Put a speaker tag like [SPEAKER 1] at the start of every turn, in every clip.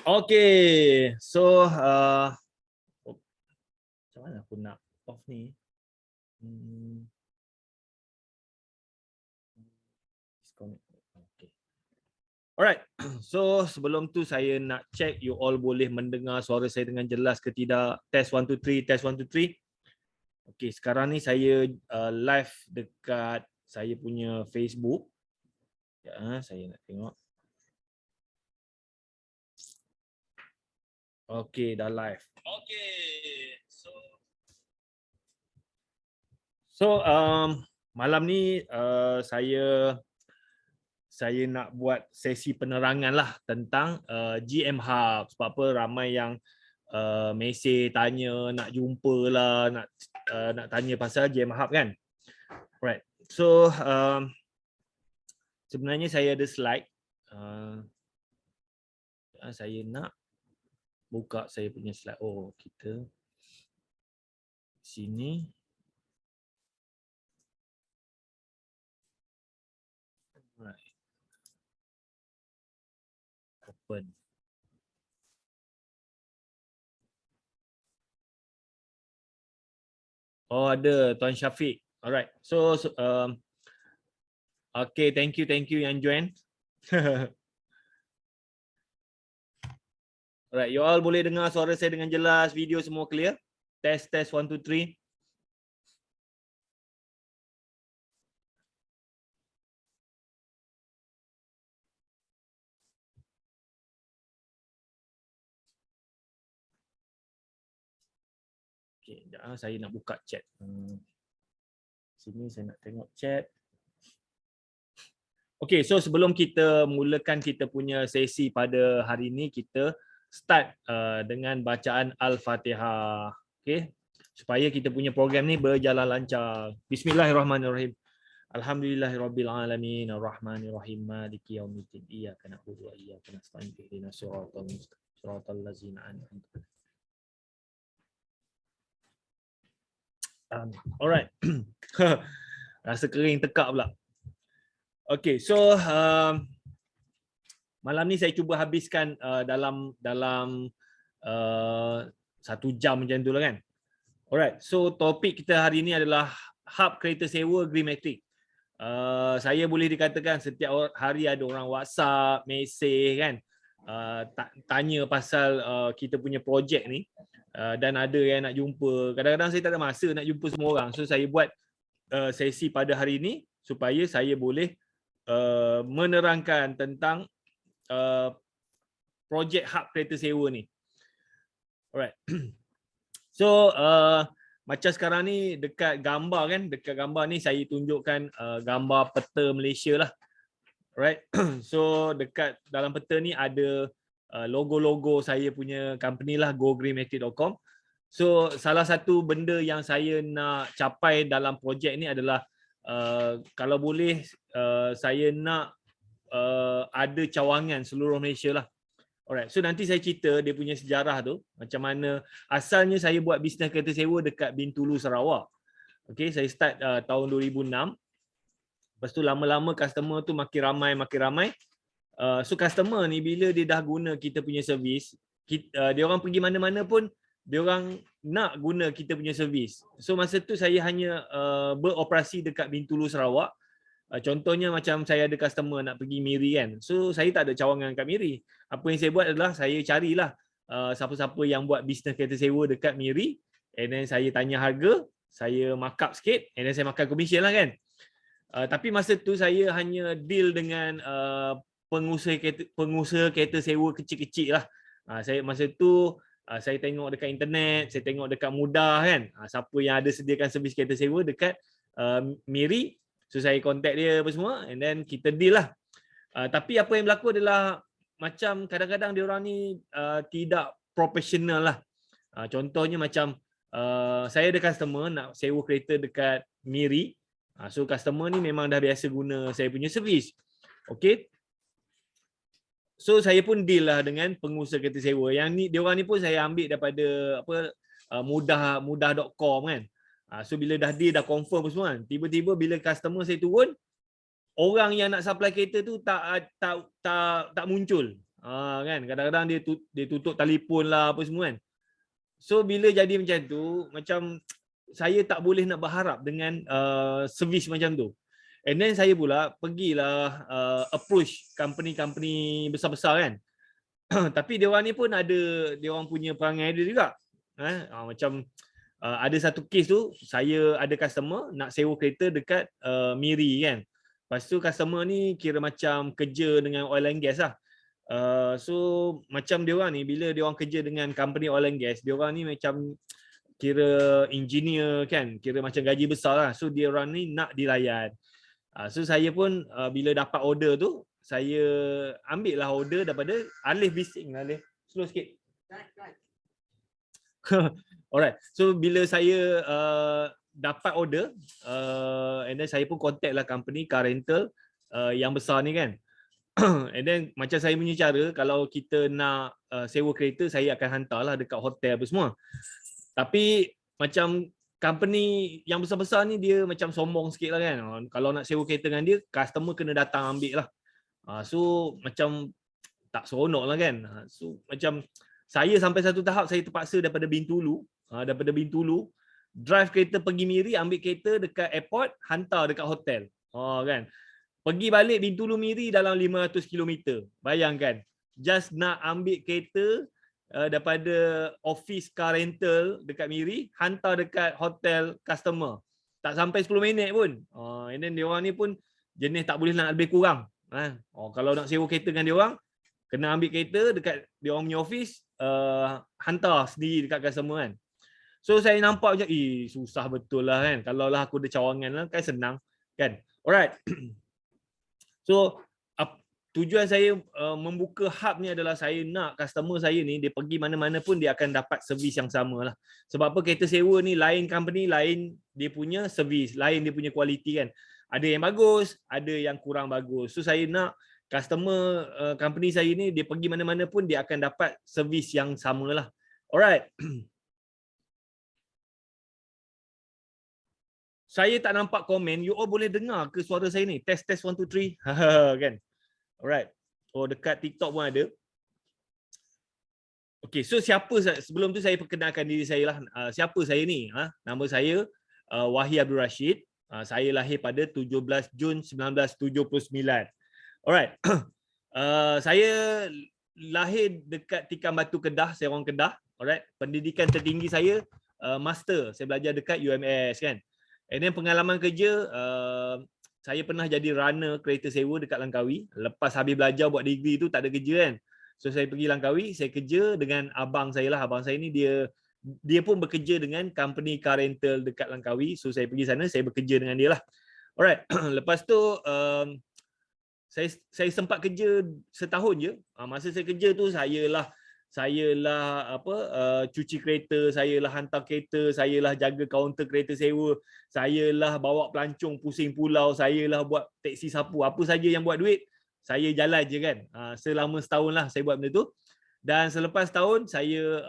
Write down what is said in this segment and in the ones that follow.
[SPEAKER 1] Okay, so macam mana aku nak off ni? Okay. Alright, so sebelum tu saya nak check you all boleh mendengar suara saya dengan jelas ke tidak. Test 1 2 3, test 1 2 3. Okay, sekarang ni saya live dekat saya punya Facebook. Ya, saya nak tengok. Okay, dah live. Okay, so malam ni saya nak buat sesi penerangan lah tentang GM Hub. Sebab apa ramai yang mesej tanya nak jumpa lah, nak tanya pasal GM Hub kan. Right. So sebenarnya saya ada slide. Saya nak buka saya punya slide. Oh, kita sini. Right. Open. Oh, ada Tuan Syafiq. Alright. So okay, thank you yang join. Alright, you all boleh dengar suara saya dengan jelas, video semua clear? Test 1 2 3. Okay, saya nak buka chat. Sini saya nak tengok chat. Okay, so sebelum kita mulakan kita punya sesi pada hari ini, kita start dengan bacaan Al-Fatihah. Okay, supaya kita punya program ni berjalan lancar. Bismillahirrahmanirrahim. Alhamdulillahirabbil alamin arrahmanirrahim maliki yaumiddin iyyaka na'budu wa iyyaka nasta'in ihdinas siratal ladzina an'amta. Alright. Rasa kering tekak pula. Okay, so malam ni saya cuba habiskan dalam 1 jam macam tu lah kan. Alright, so topik kita hari ni adalah hub kereta sewa Greenmatic. Saya boleh dikatakan setiap hari ada orang WhatsApp, mesej kan, tanya pasal kita punya projek ni, dan ada yang nak jumpa. Kadang-kadang saya tak ada masa nak jumpa semua orang. So saya buat sesi pada hari ini supaya saya boleh menerangkan tentang projek hub kereta sewa ni. Alright. So macam sekarang ni dekat gambar kan, dekat gambar ni saya tunjukkan gambar peta Malaysia lah. Alright. So dekat dalam peta ni ada logo-logo saya punya company lah, gogreenmatic.com. So salah satu benda yang saya nak capai dalam projek ni adalah kalau boleh saya nak ada cawangan seluruh Malaysia lah. Alright, so nanti saya cerita dia punya sejarah tu, macam mana asalnya saya buat bisnes kereta sewa dekat Bintulu, Sarawak. Okay, saya start tahun 2006. Lepas tu lama-lama customer tu makin ramai. So customer ni bila dia dah guna kita punya servis, dia orang pergi mana-mana pun dia orang nak guna kita punya servis. So masa tu saya hanya beroperasi dekat Bintulu, Sarawak. Contohnya macam saya ada customer nak pergi Miri kan. So saya tak ada cawangan kat Miri. Apa yang saya buat adalah saya carilah siapa-siapa yang buat bisnes kereta sewa dekat Miri, and then saya tanya harga, saya markup sikit, and then saya makan komisen lah kan. Tapi masa tu saya hanya deal dengan pengusaha kereta sewa kecil-kecil lah. Saya masa tu saya tengok dekat internet, saya tengok dekat Mudah kan, siapa yang ada sediakan servis kereta sewa dekat Miri. So saya contact dia apa semua, and then kita deal lah. Tapi apa yang berlaku adalah macam kadang-kadang dia orang ni tidak profesional lah. Contohnya macam saya ada customer nak sewa kereta dekat Miri. So customer ni memang dah biasa guna saya punya servis. Okay. So saya pun deal lah dengan pengusaha kereta sewa. Yang ni dia orang ni pun saya ambil daripada mudah.com kan. So bila dah dia dah confirm semua kan, tiba-tiba bila customer saya turun, orang yang nak supply kereta tu tak muncul. Kan kadang-kadang dia tutup telefon lah apa semua kan. So bila jadi macam tu, macam saya tak boleh nak berharap dengan servis macam tu. And then saya pula pergilah approach company-company besar-besar kan. Tapi dia orang ni pun ada dia orang punya perangai dia juga. Macam ada satu kes tu, saya ada customer nak sewa kereta dekat Miri kan. Lepas tu customer ni kira macam kerja dengan oil and gas lah. So macam dia orang ni bila dia orang kerja dengan company oil and gas, dia orang ni macam kira engineer kan, kira macam gaji besar lah. So dia orang ni nak dilayan. So saya pun bila dapat order tu, saya ambil lah order daripada Alif bising lah Alif. Slow sikit. Alright. So bila saya dapat order and then saya pun contact lah company car rental yang besar ni kan. And then macam saya punya cara, kalau kita nak sewa kereta, saya akan hantarlah dekat hotel apa semua. Tapi macam company yang besar-besar ni dia macam sombong sikit lah kan. Kalau nak sewa kereta dengan dia, customer kena datang ambil lah. So macam tak seronok lah kan. So macam saya sampai satu tahap saya terpaksa daripada Bintulu drive kereta pergi Miri, ambil kereta dekat airport, hantar dekat hotel. Kan. Pergi balik Bintulu Miri dalam 500 km. Bayangkan, just nak ambil kereta daripada office car rental dekat Miri, hantar dekat hotel customer. Tak sampai 10 minit pun. And then dia orang ni pun jenis tak boleh nak lebih kurang. Kalau nak sewa kereta dengan dia orang, kena ambil kereta dekat dia orang punya office, hantar sendiri dekat customer kan. So saya nampak macam, susah betul lah kan. Kalau lah aku ada cawangan lah, kan senang kan. Alright. So tujuan saya membuka hub ni adalah saya nak customer saya ni dia pergi mana-mana pun dia akan dapat servis yang sama lah. Sebab apa, kereta sewa ni lain company, lain dia punya servis, lain dia punya kualiti kan. Ada yang bagus, ada yang kurang bagus. So saya nak customer company saya ni dia pergi mana-mana pun dia akan dapat servis yang sama lah. Alright. Saya tak nampak komen. You all boleh dengar ke suara saya ni? Test 1 2 3. Kan? Alright. Dekat TikTok pun ada. Okay, so siapa sebelum tu saya perkenalkan diri saya lah. Siapa saya ni? Nama saya Wahyi Abdul Rashid. Saya lahir pada 17 Jun 1979. Alright. Saya lahir dekat Tikam Batu, Kedah. Saya orang Kedah. Alright. Pendidikan tertinggi saya master. Saya belajar dekat UMS kan. And then pengalaman kerja, saya pernah jadi runner kereta sewa dekat Langkawi. Lepas habis belajar buat degree tu tak ada kerja kan. So saya pergi Langkawi, saya kerja dengan abang saya lah. Abang saya ni dia pun bekerja dengan company car rental dekat Langkawi. So saya pergi sana, saya bekerja dengan dia lah. Alright. Lepas tu saya sempat kerja setahun je. Masa saya kerja tu saya lah cuci kereta, saya lah hantar kereta, saya lah jaga kaunter kereta sewa, saya lah bawa pelancong pusing pulau, saya lah buat teksi sapu, apa saja yang buat duit, saya jalan je kan. Selama setahun lah saya buat benda tu. Dan selepas tahun saya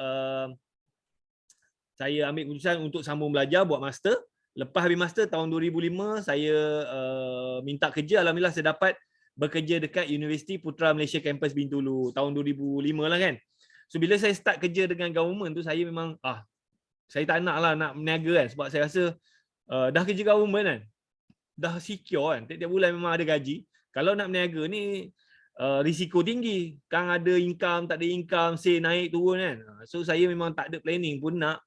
[SPEAKER 1] ambil keputusan untuk sambung belajar buat master. Lepas habis master tahun 2005 saya minta kerja, alhamdulillah saya dapat bekerja dekat Universiti Putra Malaysia Kampus Bintulu tahun 2005 lah kan. So bila saya start kerja dengan government tu, saya memang saya tak nak lah nak berniaga kan, sebab saya rasa dah kerja government kan, dah secure kan, tiap-tiap bulan memang ada gaji. Kalau nak berniaga ni risiko tinggi, kan ada income, tak ada income, say naik turun kan. So saya memang tak ada planning pun nak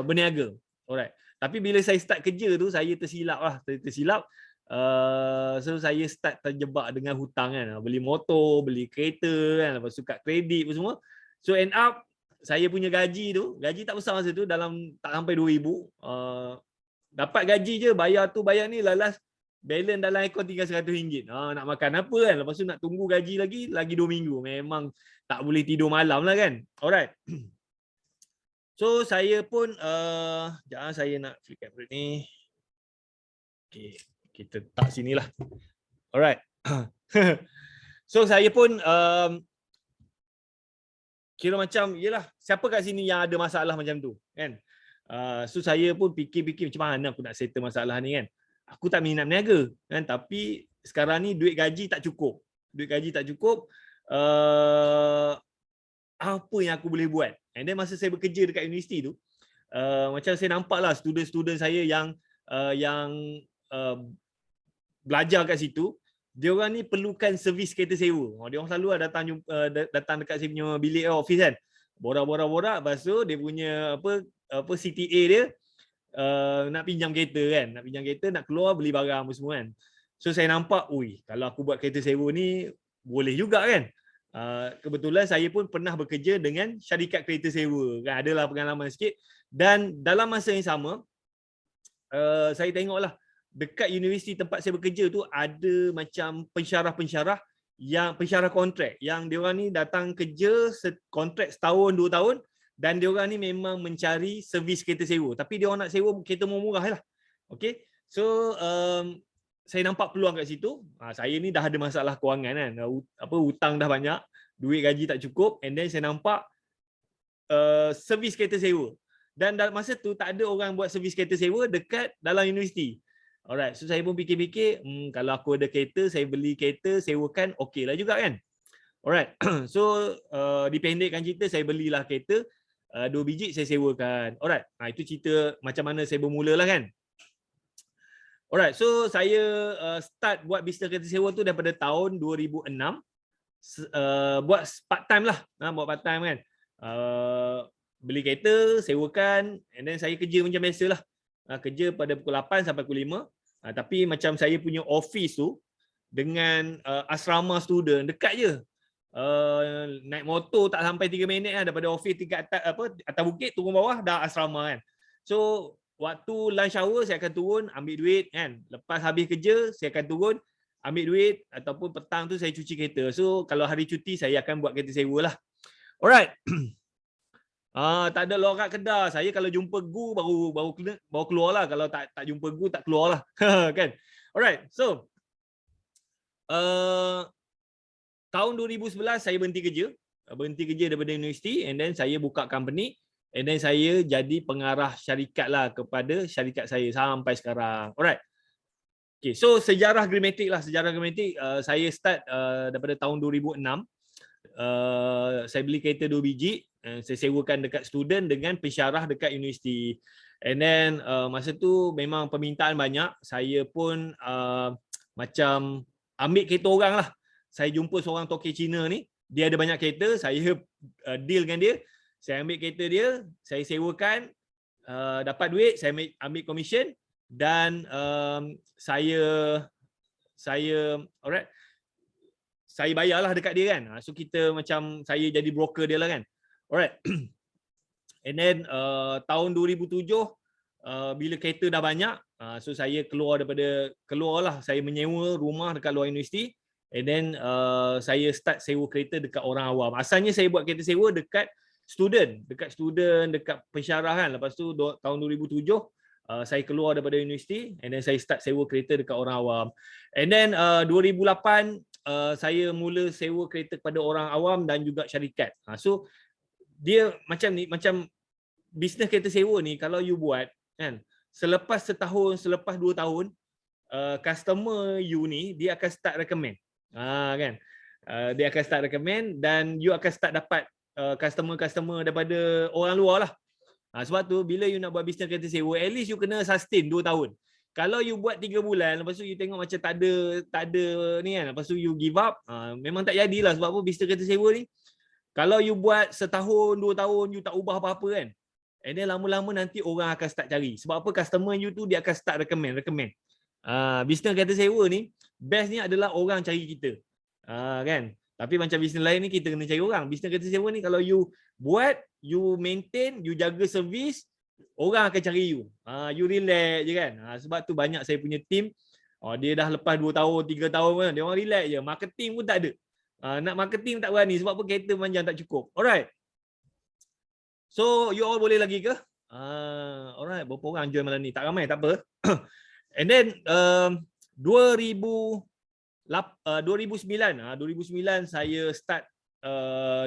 [SPEAKER 1] berniaga. Alright. Tapi bila saya start kerja tu, saya tersilap. So saya start terjebak dengan hutang kan, beli motor, beli kereta kan, lepas tu kad kredit apa semua. So end up saya punya gaji tak besar masa tu, dalam tak sampai 2,000. Dapat gaji je, bayar ni lalas balance dalam akaun tinggal RM100. Nak makan apa kan, lepas tu nak tunggu gaji lagi 2 minggu. Memang tak boleh tidur malam lah kan. Alright. So saya pun jangan saya nak flip camera ni. Okay. Kita tak sinilah. Alright. So saya pun kira macam, yelah, siapa kat sini yang ada masalah macam tu kan. So saya pun fikir-fikir macam mana aku nak settle masalah ni kan. Aku tak minat berniaga kan, tapi sekarang ni duit gaji tak cukup. apa yang aku boleh buat. And then masa saya bekerja dekat universiti tu, macam saya nampak lah student-student saya yang belajar kat situ, dia orang ni perlukan servis kereta sewa. Dia orang selalu datang dekat saya punya bilik office kan. Borak-borak, lepas tu dia punya apa CTA dia nak pinjam kereta kan, nak keluar beli barang apa semua kan. So saya nampak, kalau aku buat kereta sewa ni boleh juga kan. Kebetulan saya pun pernah bekerja dengan syarikat kereta sewa kan, adalah pengalaman sikit. Dan dalam masa yang sama, saya tengoklah dekat universiti tempat saya bekerja tu ada macam pensyarah kontrak yang diorang ni datang kerja kontrak setahun 2 tahun, dan diorang ni memang mencari servis kereta sewa, tapi diorang nak sewa kereta murah lah. Okay, so saya nampak peluang kat situ. Saya ni dah ada masalah kewangan kan, hutang dah banyak, duit gaji tak cukup, and then saya nampak servis kereta sewa. Dan dalam masa tu tak ada orang buat servis kereta sewa dekat dalam universiti. Alright, so saya pun fikir-fikir, kalau aku ada kereta, saya beli kereta, sewakan, okey lah juga kan. Alright, so dipendekkan cerita, saya belilah kereta, 2 biji saya sewakan. Alright, itu cerita macam mana saya bermula lah kan. Alright, so saya start buat bisnes kereta sewa tu daripada tahun 2006. Buat part time lah, buat part time kan. Beli kereta, sewakan, and then saya kerja macam biasa lah. Kerja pada pukul 8 sampai pukul 5. Tapi macam saya punya office tu dengan asrama student dekat je. Naik motor tak sampai 3 minit lah daripada office tingkat atas bukit, turun bawah dah asrama kan. So waktu lunch hour saya akan turun ambil duit kan. Lepas habis kerja saya akan turun ambil duit, ataupun petang tu saya cuci kereta. So kalau hari cuti saya akan buat kereta sewa lah. Alright. Tak ada lorak Kedah. Saya kalau jumpa Gu baru keluar lah. Kalau tak jumpa Gu tak keluar lah. Kan? Alright. So tahun 2011 saya berhenti kerja daripada universiti, and then saya buka company, and then saya jadi pengarah syarikat lah kepada syarikat saya sampai sekarang. Alright. Okay, so sejarah Greenmatic lah. Saya start daripada tahun 2006. Saya beli kereta 2 biji, saya sewakan dekat student dengan pensyarah dekat universiti. And then masa tu memang permintaan banyak. Saya pun macam ambil kereta orang lah. Saya jumpa seorang tokek Cina ni, dia ada banyak kereta, saya deal dengan dia. Saya ambil kereta dia, saya sewakan, dapat duit, saya ambil commission, dan saya bayarlah dekat dia kan. So kita macam saya jadi broker dia lah kan. Alright. And then tahun 2007 bila kereta dah banyak, so saya keluarlah, saya menyewa rumah dekat luar universiti, and then saya start sewa kereta dekat orang awam. Asalnya saya buat kereta sewa dekat student, dekat pensyarah kan. Lepas tu tahun 2007 saya keluar daripada universiti, and then saya start sewa kereta dekat orang awam. And then 2008 saya mula sewa kereta kepada orang awam dan juga syarikat. So dia macam ni, macam bisnes kereta sewa ni kalau you buat kan, selepas setahun, selepas 2 tahun, customer you ni dia akan start recommend. Kan? Dia akan start recommend, dan you akan start dapat customer daripada orang luar lah. Sebab tu bila you nak buat bisnes kereta sewa, at least you kena sustain 2 tahun. Kalau you buat 3 bulan, lepas tu you tengok macam tak ada ni kan, lepas tu you give up, memang tak jadilah. Sebab apa, bisnes kereta sewa ni, kalau you buat setahun, 2 tahun, you tak ubah apa-apa kan, and then lama-lama nanti orang akan start cari. Sebab apa, customer you tu dia akan start recommend. Bisnes kereta sewa ni, best ni adalah orang cari kita. Kan? Tapi macam bisnes lain ni kita kena cari orang. Bisnes kereta sewa ni kalau you buat, you maintain, you jaga servis, orang akan cari you. You relax je kan. Sebab tu banyak saya punya team, dia dah lepas 2 tahun, 3 tahun kan, dia orang relax je. Marketing pun tak ada. Nak marketing tak berani sebab apa, kereta panjang tak cukup. Alright. So you all boleh lagi ke? Alright, berapa orang join malam ni? Tak ramai, tak apa. And then 2009 saya start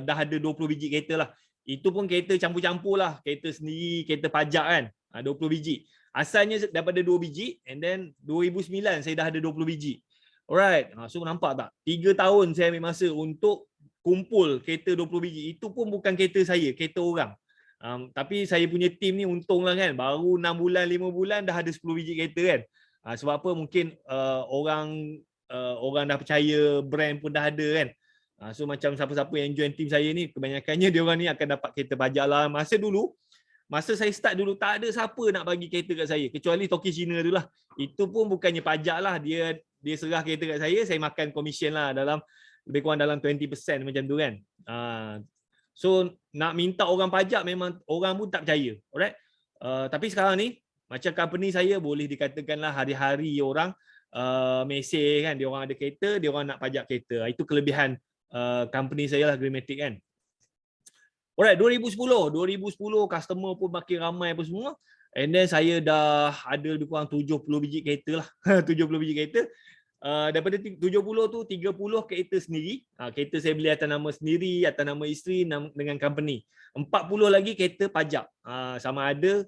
[SPEAKER 1] dah ada 20 biji kereta lah. Itu pun kereta campur-campur lah, kereta sendiri, kereta pajak kan. 20 biji. Asalnya daripada 2 biji, and then 2009 saya dah ada 20 biji. Alright. So nampak tak? 3 tahun saya ambil masa untuk kumpul kereta 20 biji. Itu pun bukan kereta saya, kereta orang. Tapi saya punya tim ni untung lah kan, baru 6 bulan 5 bulan dah ada 10 biji kereta kan. Sebab apa, mungkin orang dah percaya, brand pun dah ada kan. So macam siapa-siapa yang join tim saya ni, kebanyakannya dia orang ni akan dapat kereta pajak lah. Masa saya start dulu, tak ada siapa nak bagi kereta kat saya, kecuali Toki Cina tu lah. Itu pun bukannya pajak lah, dia serah kereta kat saya makan komisen lah, dalam lebih kurang dalam 20% macam tu kan. So nak minta orang pajak memang orang pun tak percaya. Alright. Tapi sekarang ni macam company saya, boleh dikatakanlah hari-hari orang mesej kan, dia orang ada kereta, dia orang nak pajak kereta. Itu kelebihan company saya lah, Greenmatic kan. Alright, 2010 customer pun makin ramai apa semua. And then saya dah ada lebih kurang 70 biji kereta lah. 70 biji kereta. Daripada 70 tu 30 kereta sendiri. Kereta saya beli atas nama sendiri, atas nama isteri, dengan company. 40 lagi kereta pajak. Sama ada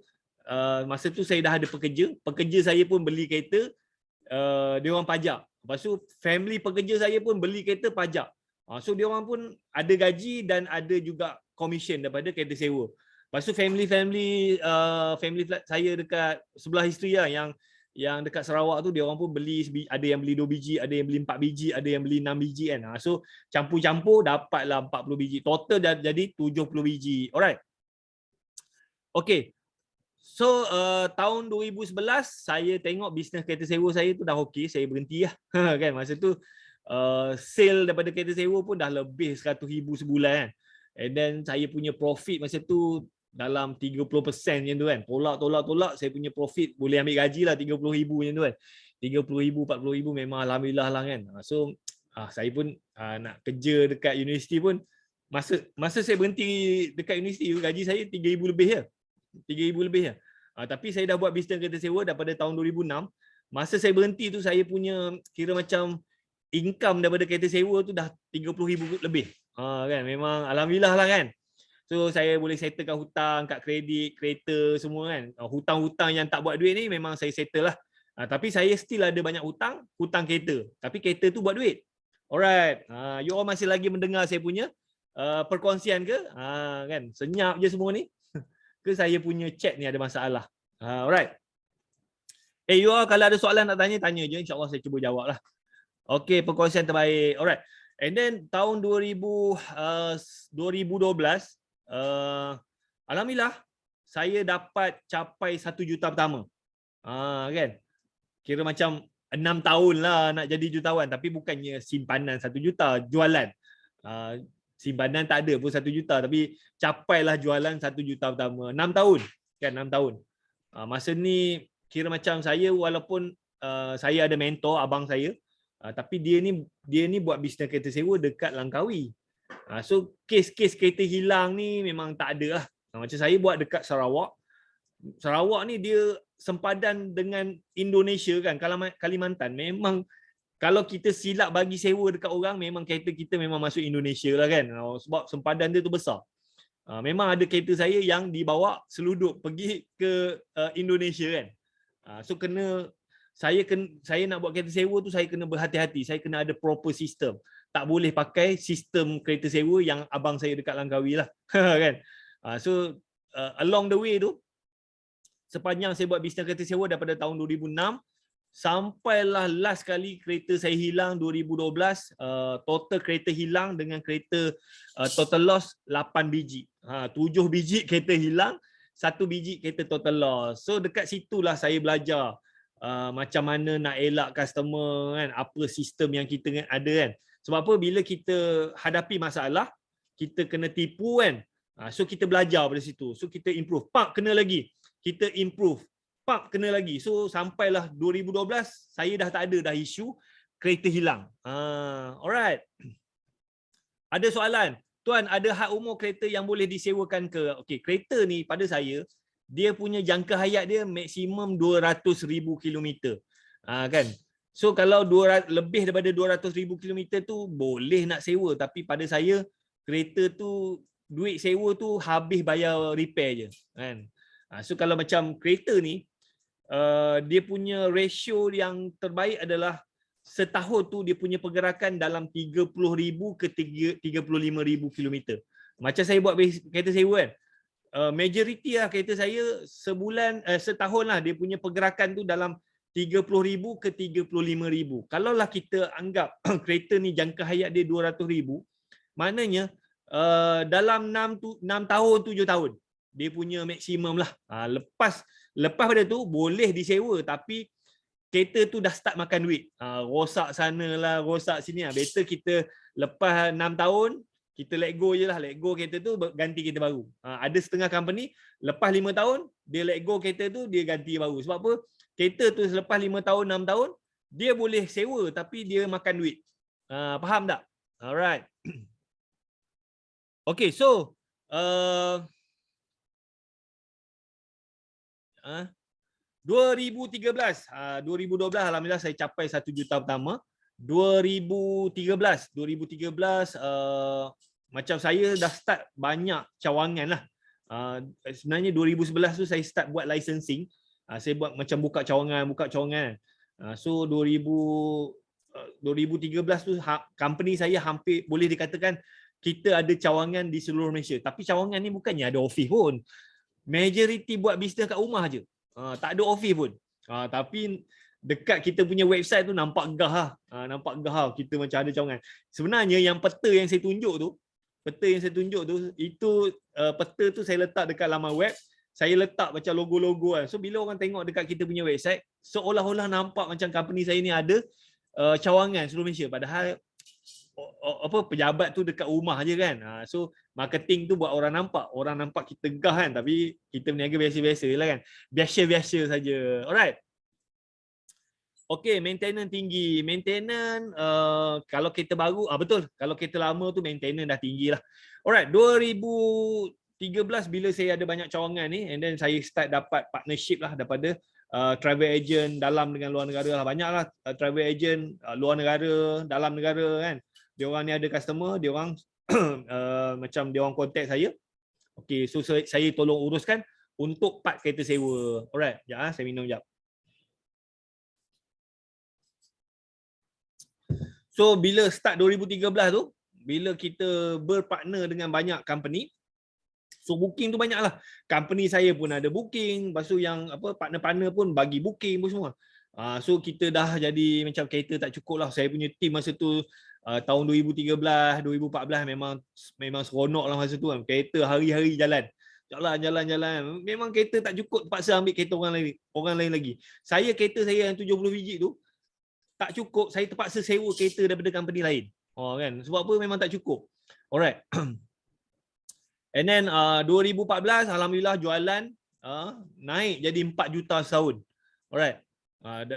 [SPEAKER 1] masa tu saya dah ada pekerja saya pun beli kereta, dia orang pajak. Lepas tu family pekerja saya pun beli kereta pajak. So dia orang pun ada gaji dan ada juga commission daripada kereta sewa. Lepas tu family flat saya dekat sebelah isteri lah, yang dekat Sarawak tu, dia orang pun beli, ada yang beli 2 biji, ada yang beli 4 biji, ada yang beli 6 biji kan. So campur-campur dapatlah 40 biji. Total dah jadi 70 biji. Alright. Okay. So tahun 2011 saya tengok bisnes kereta sewa saya tu dah okey, saya berhenti lah. Kan masa tu sale daripada kereta sewa pun dah lebih 100,000 sebulan kan. And then saya punya profit masa tu dalam 30% macam tu kan. Tolak saya punya profit boleh ambil gaji lah 30,000 macam tu kan. 30,000, 40,000 memang alhamdulillah lah kan. So saya pun nak kerja dekat universiti pun, masa saya berhenti dekat universiti tu gaji saya 3,000 lebih je. 3,000 lebih je. Tapi saya dah buat bisnes kereta sewa daripada tahun 2006. Masa saya berhenti tu saya punya kira macam income daripada kereta sewa tu dah 30,000 lebih. Kan memang alhamdulillah lah kan. So saya boleh settlekan hutang, kad kredit, kereta semua kan. Hutang-hutang yang tak buat duit ni memang saya settle lah. Tapi saya still ada banyak hutang kereta. Tapi kereta tu buat duit. Alright. You all masih lagi mendengar saya punya perkongsian ke? Kan senyap je semua ni. Ke saya punya chat ni ada masalah. Alright. You all kalau ada soalan nak tanya je, insya-Allah saya cuba jawab lah. Okay, perkongsian terbaik. Alright. And then tahun 2012 alhamdulillah saya dapat capai 1 juta pertama. Kan? Kira macam 6 tahun lah nak jadi jutawan, tapi bukannya simpanan 1 juta, jualan. Simpanan tak ada pun 1 juta, tapi capailah jualan 1 juta pertama. 6 tahun. Kan 6 tahun. Masa ni kira macam saya, walaupun saya ada mentor abang saya, tapi dia ni buat bisnes kereta sewa dekat Langkawi. So kes-kes kereta hilang ni memang tak ada lah. Macam saya buat dekat Sarawak. Sarawak ni dia sempadan dengan Indonesia kan, Kalimantan. Memang kalau kita silap bagi sewa dekat orang, memang kereta kita memang masuk Indonesia lah kan. Sebab sempadan dia tu besar. Memang ada kereta saya yang dibawa seluduk pergi ke Indonesia kan. So saya nak buat kereta sewa tu, saya kena berhati-hati. Saya kena ada proper sistem. Tak boleh pakai sistem kereta sewa yang abang saya dekat Langkawi lah. Kan? So along the way tu, sepanjang saya buat bisnes kereta sewa daripada tahun 2006, sampailah last kali kereta saya hilang 2012, total kereta hilang dengan kereta total loss 8 biji. 7 biji kereta hilang, 1 biji kereta total loss. So dekat situlah saya belajar macam mana nak elak customer kan, apa sistem yang kita ada kan. Sebab apa, bila kita hadapi masalah, kita kena tipu kan. So kita belajar pada situ. So kita improve. Kena lagi. Kita improve. Kena lagi. So sampailah 2012 saya dah tak ada dah isu kereta hilang. Alright. Ada soalan? Tuan, ada had umur kereta yang boleh disewakan ke? Okey, kereta ni pada saya, dia punya jangka hayat dia maksimum 200,000 kilometer. Kan? So kalau lebih daripada 200,000 kilometer tu boleh nak sewa, tapi pada saya kereta tu duit sewa tu habis bayar repair je kan. So kalau macam kereta ni dia punya ratio yang terbaik adalah setahun tu dia punya pergerakan dalam 30,000 ke 35,000 kilometer. Macam saya buat kereta sewa kan, majority lah kereta saya sebulan, setahun lah dia punya pergerakan tu dalam 30,000 ke 35,000. Kalaulah kita anggap kereta ni jangka hayat dia 200,000, maknanya dalam 6 tahun 7 tahun dia punya maksimum lah. Lepas pada tu boleh disewa, tapi kereta tu dah start makan duit. Rosak sana lah, rosak sini lah. Better kita lepas 6 tahun, kita let go je lah. Let go kereta tu, ganti kereta baru. Ada setengah company, lepas 5 tahun, dia let go kereta tu, dia ganti baru. Sebab apa? Kereta tu selepas 5 tahun, 6 tahun, dia boleh sewa tapi dia makan duit. Faham tak? Alright. Okay, so 2013, 2012 alhamdulillah saya capai 1 juta pertama. 2013 macam saya dah start banyak cawangan lah. Sebenarnya 2011 tu saya start buat licensing. Saya buat macam buka cawangan. So 2013 tu company saya hampir boleh dikatakan kita ada cawangan di seluruh Malaysia. Tapi cawangan ni bukannya ada office pun. Majority buat bisnes kat rumah je. Tak ada office pun. Tapi dekat kita punya website tu nampak gah lah. Nampak gah lah kita macam ada cawangan. Sebenarnya yang peta yang saya tunjuk tu, itu peta tu saya letak dekat laman web. Saya letak macam logo-logo kan. So bila orang tengok dekat kita punya website, seolah-olah nampak macam company saya ni ada cawangan seluruh Malaysia. Padahal pejabat tu dekat rumah je kan. So marketing tu buat orang nampak kita gah kan, tapi kita berniaga biasa-biasa lah kan. Biasa-biasa saja. Alright. Okey, maintenance tinggi. Maintenance kalau kereta baru, betul. Kalau kereta lama tu maintenance dah tinggi lah. Alright, 2013 bila saya ada banyak cawangan ni, and then saya start dapat partnership lah daripada travel agent dalam dengan luar negara lah. Banyak lah travel agent luar negara, dalam negara kan. Dia orang ni ada customer, dia orang macam dia orang contact saya. Okey, so saya tolong uruskan untuk part kereta sewa. Alright, sekejap saya minum sekejap. So bila start 2013 tu, bila kita berpartner dengan banyak company, so booking tu banyak lah. Company saya pun ada booking, lepas tu yang partner-partner pun bagi booking pun semua. So kita dah jadi macam kereta tak cukup lah. Saya punya team masa tu tahun 2013, 2014 memang seronok lah masa tu kan. Kereta hari-hari jalan. Jalan. Memang kereta tak cukup, terpaksa ambil kereta orang lain lagi. Kereta saya yang 70 biji tu tak cukup, saya terpaksa sewa kereta daripada company lain. Kan? Sebab apa? Memang tak cukup. Alright. And then 2014 alhamdulillah jualan naik jadi 4 juta setahun. Alright.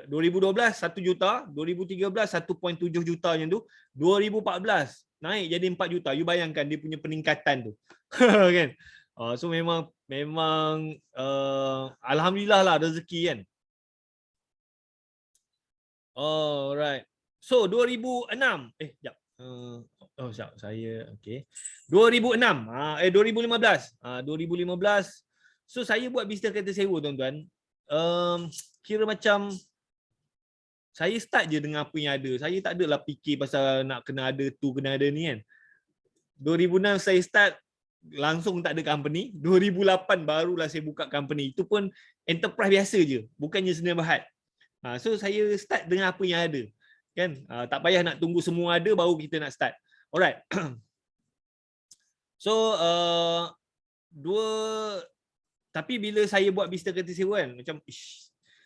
[SPEAKER 1] 2012 1 juta, 2013 1.7 juta macam tu, 2014 naik jadi 4 juta. You bayangkan dia punya peningkatan tu. Kan? So memang alhamdulillah lah rezeki kan. Alright. So 2006 sekejap. Sekejap saya okey. 2006 2015. 2015. So saya buat bisnes kereta sewa tuan-tuan. Kira macam saya start je dengan apa yang ada. Saya tak adalah fikir pasal nak kena ada tu, kena ada ni kan. 2006 saya start, langsung tak ada company. 2008 barulah saya buka company. Itu pun enterprise biasa je, bukannya Sdn Bhd. So saya start dengan apa yang ada. Kan? Tak payah nak tunggu semua ada baru kita nak start. Alright. So tapi bila saya buat bisnes kereta sewa kan, macam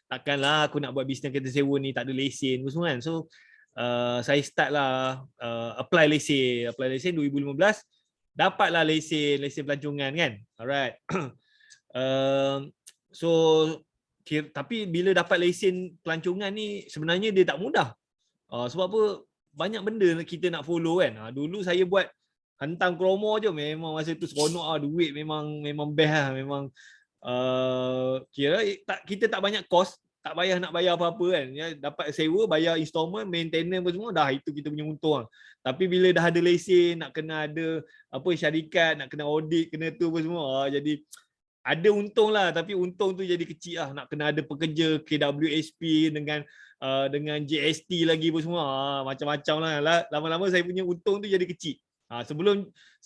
[SPEAKER 1] takkanlah aku nak buat bisnes kereta sewa ni tak ada lesen semua kan. So saya start lah apply lesen 2015, dapatlah lesen pelancongan kan. Alright. So tapi bila dapat lesen pelancongan ni sebenarnya dia tak mudah. Sebab apa? Banyak benda kita nak follow kan. Dulu saya buat hantam kromo je, memang masa tu seronok lah, duit memang best lah, memang kira kita tak banyak kos, tak payah nak bayar apa-apa kan. Ya, dapat sewa, bayar installment, maintenance semua, dah itu kita punya untung lah. Tapi bila dah ada lesen, nak kena ada syarikat, nak kena audit, kena tu semua, jadi ada untung lah, tapi untung tu jadi kecil lah. Nak kena ada pekerja KWSP dengan GST lagi pun semua. Macam-macam lah. Lama-lama saya punya untung tu jadi kecil.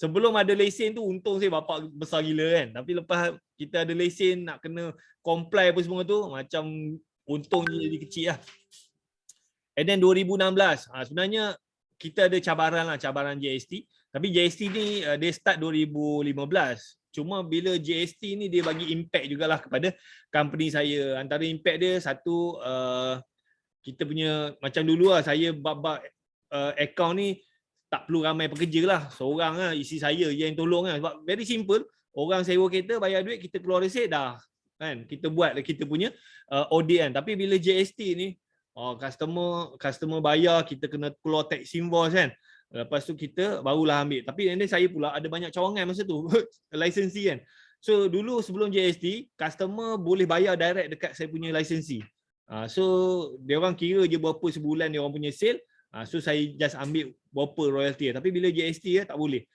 [SPEAKER 1] Sebelum ada lesen tu untung saya bapak besar gila kan. Tapi lepas kita ada lesen nak kena comply apa semua tu, macam untung jadi kecil lah. And then 2016, sebenarnya kita ada cabaran GST. Tapi GST ni dia start 2015. Cuma bila GST ni dia bagi impact jugalah kepada company saya. Antara impact dia satu, kita punya macam dulu lah, saya bab account ni tak perlu ramai pekerja lah. Seorang lah, isi saya je yang tolong lah. Sebab very simple, orang sewa kereta bayar duit, kita keluar resit dah. Kan? Kita buat kita punya audit kan. Tapi bila GST ni, customer bayar, kita kena keluar tax invoice kan. Lepas tu kita barulah ambil. Tapi ini saya pula ada banyak cawangan masa tu. Lisensi kan. So dulu sebelum GST, customer boleh bayar direct dekat saya punya lisensi. So dia orang kira je berapa sebulan dia orang punya sale. So saya just ambil berapa royalty. Tapi bila GST tak boleh.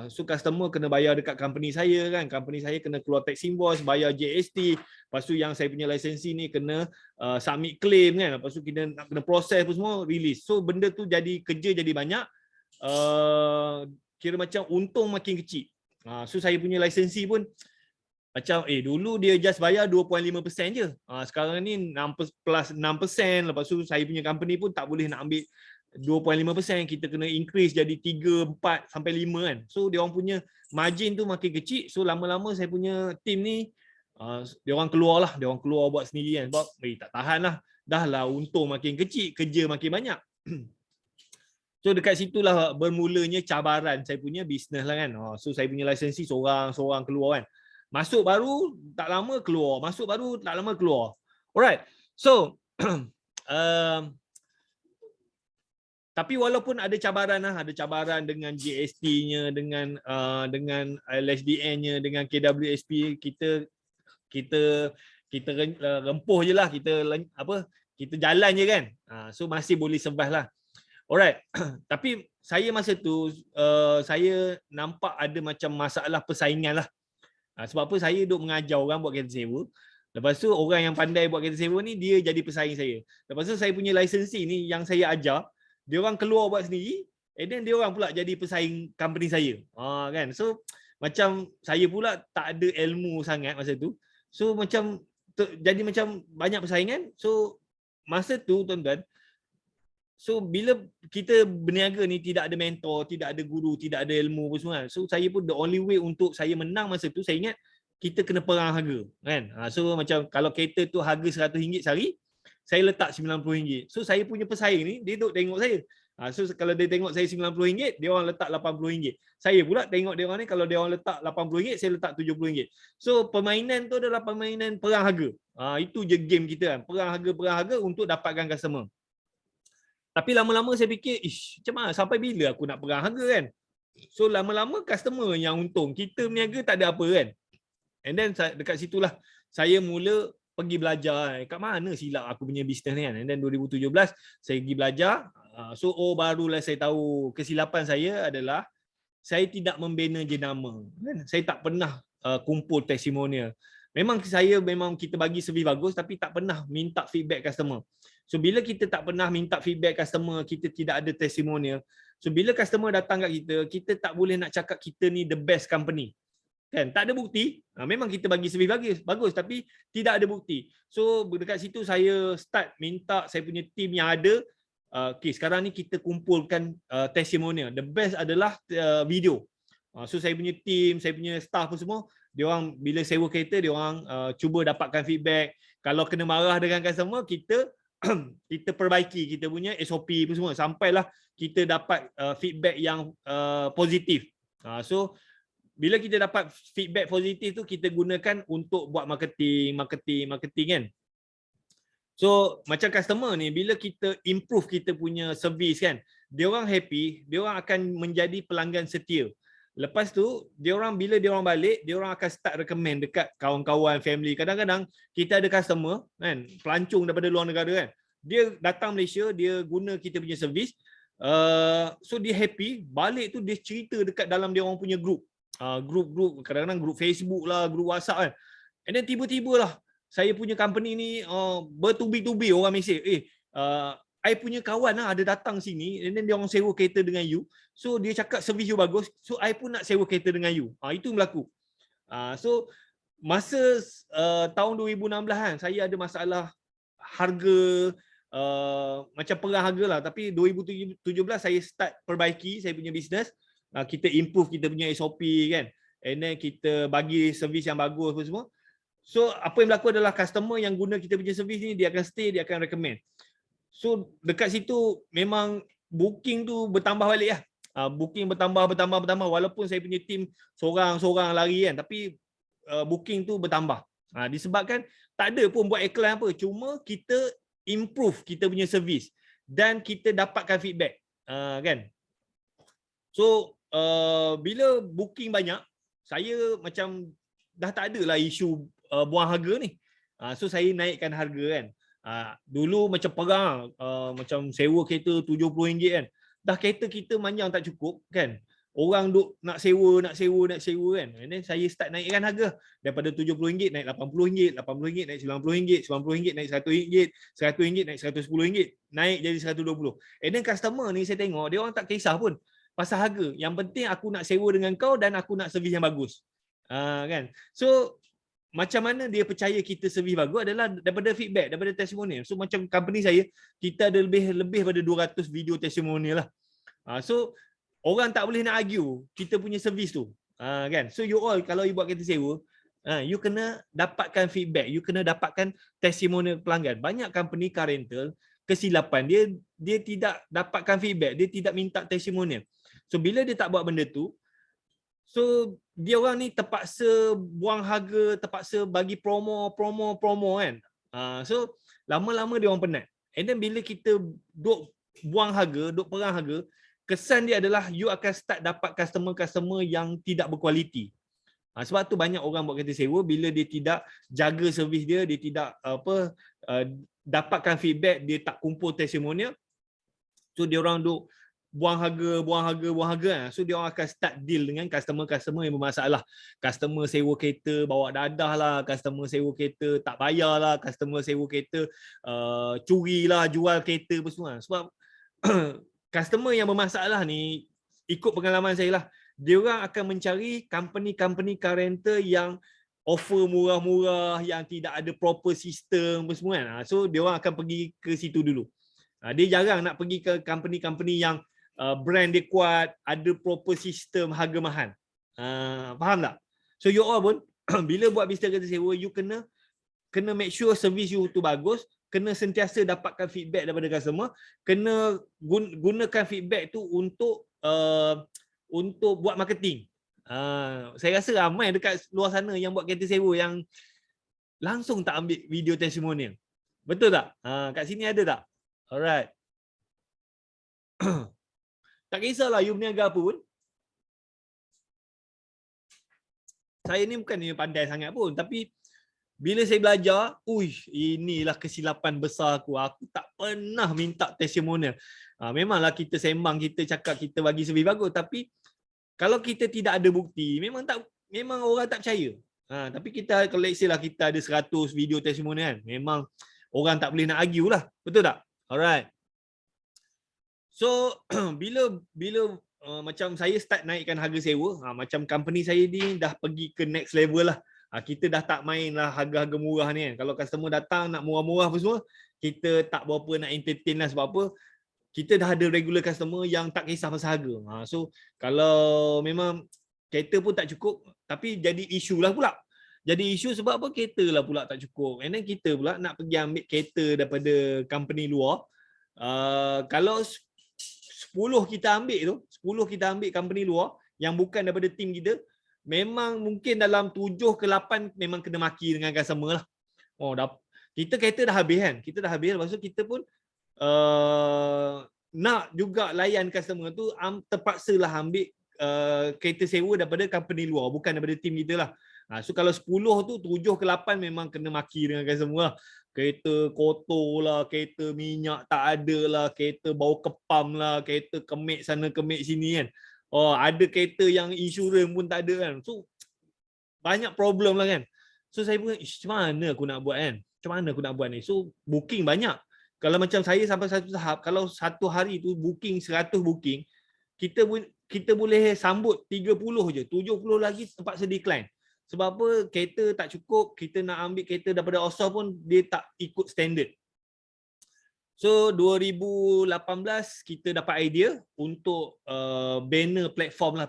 [SPEAKER 1] So customer kena bayar dekat company saya kan. Company saya kena keluar tax invoice, bayar GST. Lepas tu yang saya punya lisensi ni kena submit claim kan. Lepas tu kita nak kena proses pun semua, release. So benda tu jadi kerja jadi banyak. Kira macam untung makin kecil. So saya punya lisensi pun macam dulu dia just bayar 2.5% je. Sekarang ni 6 plus 6%. Lepas tu saya punya company pun tak boleh nak ambil 2.5%, kita kena increase jadi 3, 4 sampai 5 kan. So dia orang punya margin tu makin kecil. So lama-lama saya punya team ni dia orang keluar buat sendiri kan. Sebab tak tahan lah. Dah lah untung makin kecil, kerja makin banyak. So dekat situlah bermulanya cabaran saya punya bisnes lah kan. So saya punya lisensi seorang keluar kan. Masuk baru tak lama keluar. Masuk baru tak lama keluar. Alright. So tapi walaupun ada cabaran lah, ada cabaran dengan GST-nya, dengan LSDN-nya, dengan KWSP, kita rempuh je lah, kita jalan je kan. So masih boleh survive lah. Alright. Tapi saya masa tu saya nampak ada macam masalah persaingan lah. Sebab apa, saya duk mengajar orang buat kereta sewa. Lepas tu orang yang pandai buat kereta sewa ni dia jadi pesaing saya. Lepas tu saya punya lisensi ni yang saya ajar, dia orang keluar buat sendiri, and then dia orang pula jadi pesaing company saya. Kan. So macam saya pula tak ada ilmu sangat masa tu. So macam jadi macam banyak persaingan. So masa tu tuan-tuan, so bila kita berniaga ni tidak ada mentor, tidak ada guru, tidak ada ilmu apa semua. So saya pun the only way untuk saya menang masa tu, saya ingat kita kena perang harga kan. So macam kalau kereta tu harga RM100 sehari, saya letak RM90. So saya punya pesaing ni dia duk tengok saya. So kalau dia tengok saya RM90, dia orang letak RM80. Saya pula tengok dia orang ni, kalau dia orang letak RM80, saya letak RM70. So permainan tu adalah permainan perang harga. Itu je game kita kan. Perang harga untuk dapatkan customer. Tapi lama-lama saya fikir, macam mana sampai bila aku nak perang harga kan? So lama-lama customer yang untung. Kita berniaga tak ada apa kan? And then dekat situlah saya mula pergi belajar kat mana silap aku punya bisnes ni kan. And then 2017 saya pergi belajar. So barulah saya tahu kesilapan saya adalah saya tidak membina jenama. Saya tak pernah kumpul testimonial. Memang kita bagi servis bagus tapi tak pernah minta feedback customer. So bila kita tak pernah minta feedback customer, kita tidak ada testimonial. So bila customer datang kat kita tak boleh nak cakap kita ni the best company. Kan, tak ada bukti. Memang kita bagi servis bagus tapi tidak ada bukti. So dekat situ saya start minta saya punya team yang ada, sekarang ni kita kumpulkan testimonial. The best adalah video. So saya punya team, saya punya staff pun semua, dia orang bila sewa kereta dia orang cuba dapatkan feedback. Kalau kena marah dengan customer, kita perbaiki kita punya SOP pun semua sampailah kita dapat feedback yang positif. So bila kita dapat feedback positif tu, kita gunakan untuk buat marketing kan. So macam customer ni, bila kita improve kita punya service kan, dia orang happy, dia orang akan menjadi pelanggan setia. Lepas tu bila dia orang balik, dia orang akan start recommend dekat kawan-kawan, family. Kadang-kadang kita ada customer kan, pelancong daripada luar negara kan, dia datang Malaysia, dia guna kita punya servis, so dia happy, balik tu dia cerita dekat dalam dia orang punya group. Group kadang-kadang group Facebook lah, group WhatsApp kan. And then tiba-tibalah saya punya company ni bertubi-tubi orang mesej, I punya kawan ada datang sini, and then dia orang sewa kereta dengan you. So dia cakap servis you bagus, so I pun nak sewa kereta dengan you. Itu berlaku. So masa tahun 2016 kan, saya ada masalah harga, macam perang harga lah. Tapi 2017 saya start perbaiki saya punya business. Kita improve kita punya SOP kan, and then kita bagi servis yang bagus apa semua. So apa yang berlaku adalah customer yang guna kita punya servis ni, dia akan stay, dia akan recommend. So dekat situ memang booking tu bertambah balik lah. Booking bertambah walaupun saya punya team seorang lari kan, tapi booking tu bertambah. Disebabkan tak ada pun buat iklan apa, cuma kita improve kita punya servis dan kita dapatkan feedback, kan. So bila booking banyak, saya macam dah tak ada lah isu buang harga ni. So saya naikkan harga kan. Dulu macam perang, macam sewa kereta RM70 kan. Dah kereta kita manjang tak cukup kan. Orang duk nak sewa kan. And then saya start naikkan harga. Daripada RM70 naik RM80, RM80 naik RM90, RM90 naik RM100, RM100 naik RM110, naik jadi RM120. And then customer ni saya tengok, dia orang tak kisah pun pasal harga. Yang penting aku nak sewa dengan kau dan aku nak servis yang bagus. Kan. So macam mana dia percaya kita servis bagus adalah daripada feedback, daripada testimonial. So macam company saya, kita ada lebih pada 200 video testimonial lah. So orang tak boleh nak argue kita punya servis tu. Kan. So you all kalau you buat kereta sewa, you kena dapatkan feedback, you kena dapatkan testimonial pelanggan. Banyak company car rental kesilapan dia tidak dapatkan feedback, dia tidak minta testimonial. So bila dia tak buat benda tu, so dia orang ni terpaksa buang harga, terpaksa bagi promo kan. So lama-lama dia orang penat. And then bila kita duk buang harga, duk perang harga, kesan dia adalah you akan start dapat customer yang tidak berkualiti. Sebab tu banyak orang buat kereta sewa, bila dia tidak jaga servis dia tidak dapatkan feedback, dia tak kumpul testimonial. So dia orang duk buang harga. So dia orang akan start deal dengan customer yang bermasalah. Customer sewa kereta bawa dadah lah, customer sewa kereta tak bayar lah, customer sewa kereta curi lah, jual kereta apa semua. Sebab customer yang bermasalah ni, ikut pengalaman saya lah, dia orang akan mencari company car rental yang offer murah-murah, yang tidak ada proper sistem apa semua kan. So dia orang akan pergi ke situ dulu. Dia jarang nak pergi ke company yang brand dia kuat, ada proper sistem, harga mahal. Faham tak? So you all pun bila buat bisnes kereta sewa, you kena make sure servis you tu bagus, kena sentiasa dapatkan feedback daripada customer, kena gunakan feedback tu untuk buat marketing. Saya rasa ramai dekat luar sana yang buat kereta sewa yang langsung tak ambil video testimonial. Betul tak? Kat sini ada tak? Alright. Tak kisahlah you berniaga apa pun. Saya ni bukan pandai sangat pun, tapi bila saya belajar, inilah kesilapan besar aku. Aku tak pernah minta testimonial. Memanglah kita sembang, kita cakap kita bagi servis bagus, tapi kalau kita tidak ada bukti, memang orang tak percaya. Tapi kita, kalau let's say lah kita ada 100 video testimonial kan, memang orang tak boleh nak argue lah. Betul tak? Alright. So bila macam saya start naikkan harga sewa, macam company saya ni dah pergi ke next level lah. Kita dah tak main lah harga-harga murah ni kan. Kalau customer datang nak murah-murah apa semua, kita tak berapa nak entertain lah. Sebab apa? Kita dah ada regular customer yang tak kisah pasal harga. So kalau memang kereta pun tak cukup, tapi jadi isu lah pula. Jadi isu sebab apa? Kereta lah pula tak cukup. And then kita pula nak pergi ambil kereta daripada company luar. Kalau 10 kita ambil company luar yang bukan daripada team kita, memang mungkin dalam 7 ke 8 memang kena maki dengan customer lah. Kita kereta dah habis kan, lepas tu kita pun nak juga layan customer tu, terpaksalah ambil kereta sewa daripada company luar, bukan daripada team kita lah. So kalau 10 tu 7 ke 8 memang kena maki dengan customer lah. Kereta kotor lah, kereta minyak tak ada lah, kereta bau kepam lah, kereta kemik sana kemik sini kan. Ada kereta yang insurans pun tak ada kan. So banyak problem lah kan. So saya pun, macam mana aku nak buat kan? Macam mana aku nak buat ni? So booking banyak. Kalau macam saya sampai satu tahap, kalau satu hari tu booking 100 booking, kita boleh sambut 30 je, 70 lagi terpaksa decline. Sebab apa? Kereta tak cukup, kita nak ambil kereta daripada Osor pun dia tak ikut standard. So 2018 kita dapat idea untuk banner platform.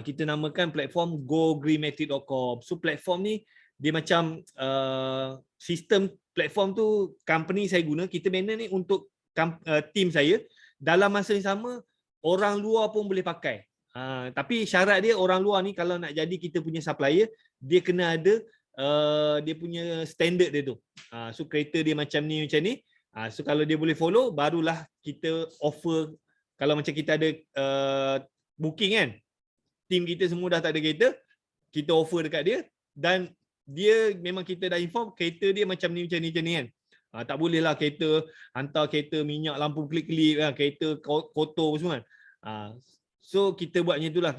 [SPEAKER 1] Kita namakan platform gogreenmatic.com. So platform ni dia macam sistem platform tu company saya guna, kita banner ni untuk team saya. Dalam masa yang sama orang luar pun boleh pakai. Tapi syarat dia orang luar ni kalau nak jadi kita punya supplier, dia kena ada dia punya standard dia tu. So kereta dia macam ni. So kalau dia boleh follow, barulah kita offer. Kalau macam kita ada booking kan, team kita semua dah tak ada kereta, kita offer dekat dia, dan dia memang kita dah inform kereta dia macam ni kan. Tak boleh lah kereta, hantar kereta minyak lampu kelip-kelip kan, kereta kotor semua kan. So kita buat macam itulah,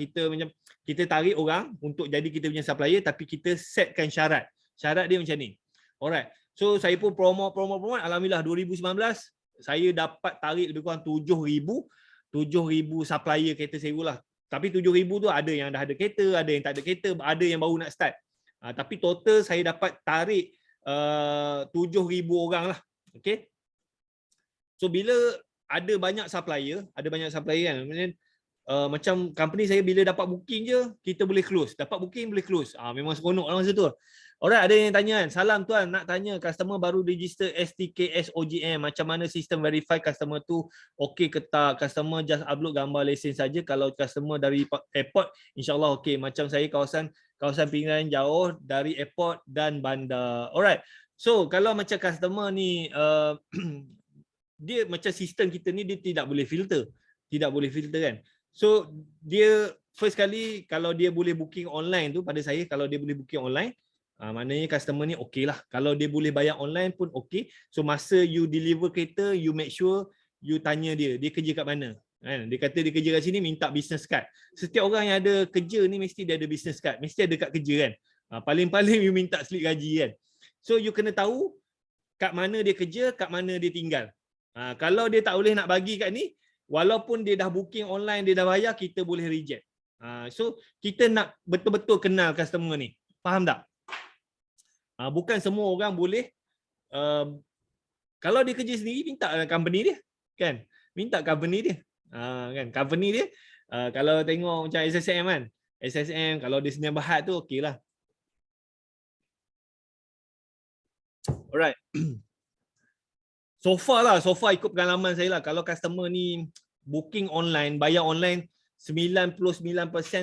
[SPEAKER 1] kita tarik orang untuk jadi kita punya supplier, tapi kita setkan syarat dia macam ni. Alright. So saya pun promote. Alhamdulillah 2019 saya dapat tarik lebih kurang 7,000 supplier kereta sewa lah. Tapi 7,000 tu ada yang dah ada kereta, ada yang tak ada kereta, ada yang baru nak start. Tapi total saya dapat tarik 7,000 orang lah. Okay. So bila ada banyak supplier kan, macam company saya bila dapat booking je kita boleh close, dapat booking boleh close. Memang seronok lah masa tu. Alright, ada yang tanya kan, salam tuan, nak tanya customer baru register STKS OGM, macam mana sistem verify customer tu okey ke tak? Customer just upload gambar lesen saja. Kalau customer dari airport, insyaAllah okey. Macam saya kawasan pinggiran jauh dari airport dan bandar. Alright, so kalau macam customer ni dia macam sistem kita ni dia tidak boleh filter kan. So dia first kali kalau dia boleh booking online tu pada saya, kalau dia boleh booking online, maknanya customer ni okey lah. Kalau dia boleh bayar online pun okey. So masa you deliver kereta, you make sure you tanya dia kerja kat mana kan. Dia kata dia kerja kat sini, minta business card. Setiap orang yang ada kerja ni mesti dia ada business card, mesti ada kat kerja kan. Paling-paling you minta slip gaji kan. So you kena tahu kat mana dia kerja, kat mana dia tinggal. Kalau dia tak boleh nak bagi kat ni, walaupun dia dah booking online, dia dah bayar, kita boleh reject. So kita nak betul-betul kenal customer ni. Faham tak? Bukan semua orang boleh. Kalau dia kerja sendiri, minta company dia kan. Minta company dia. Kan company dia kalau tengok macam SSM kan. SSM kalau dia Sdn Bhd tu okeylah. Alright. So far ikut pengalaman saya lah, kalau customer ni booking online, bayar online, 99%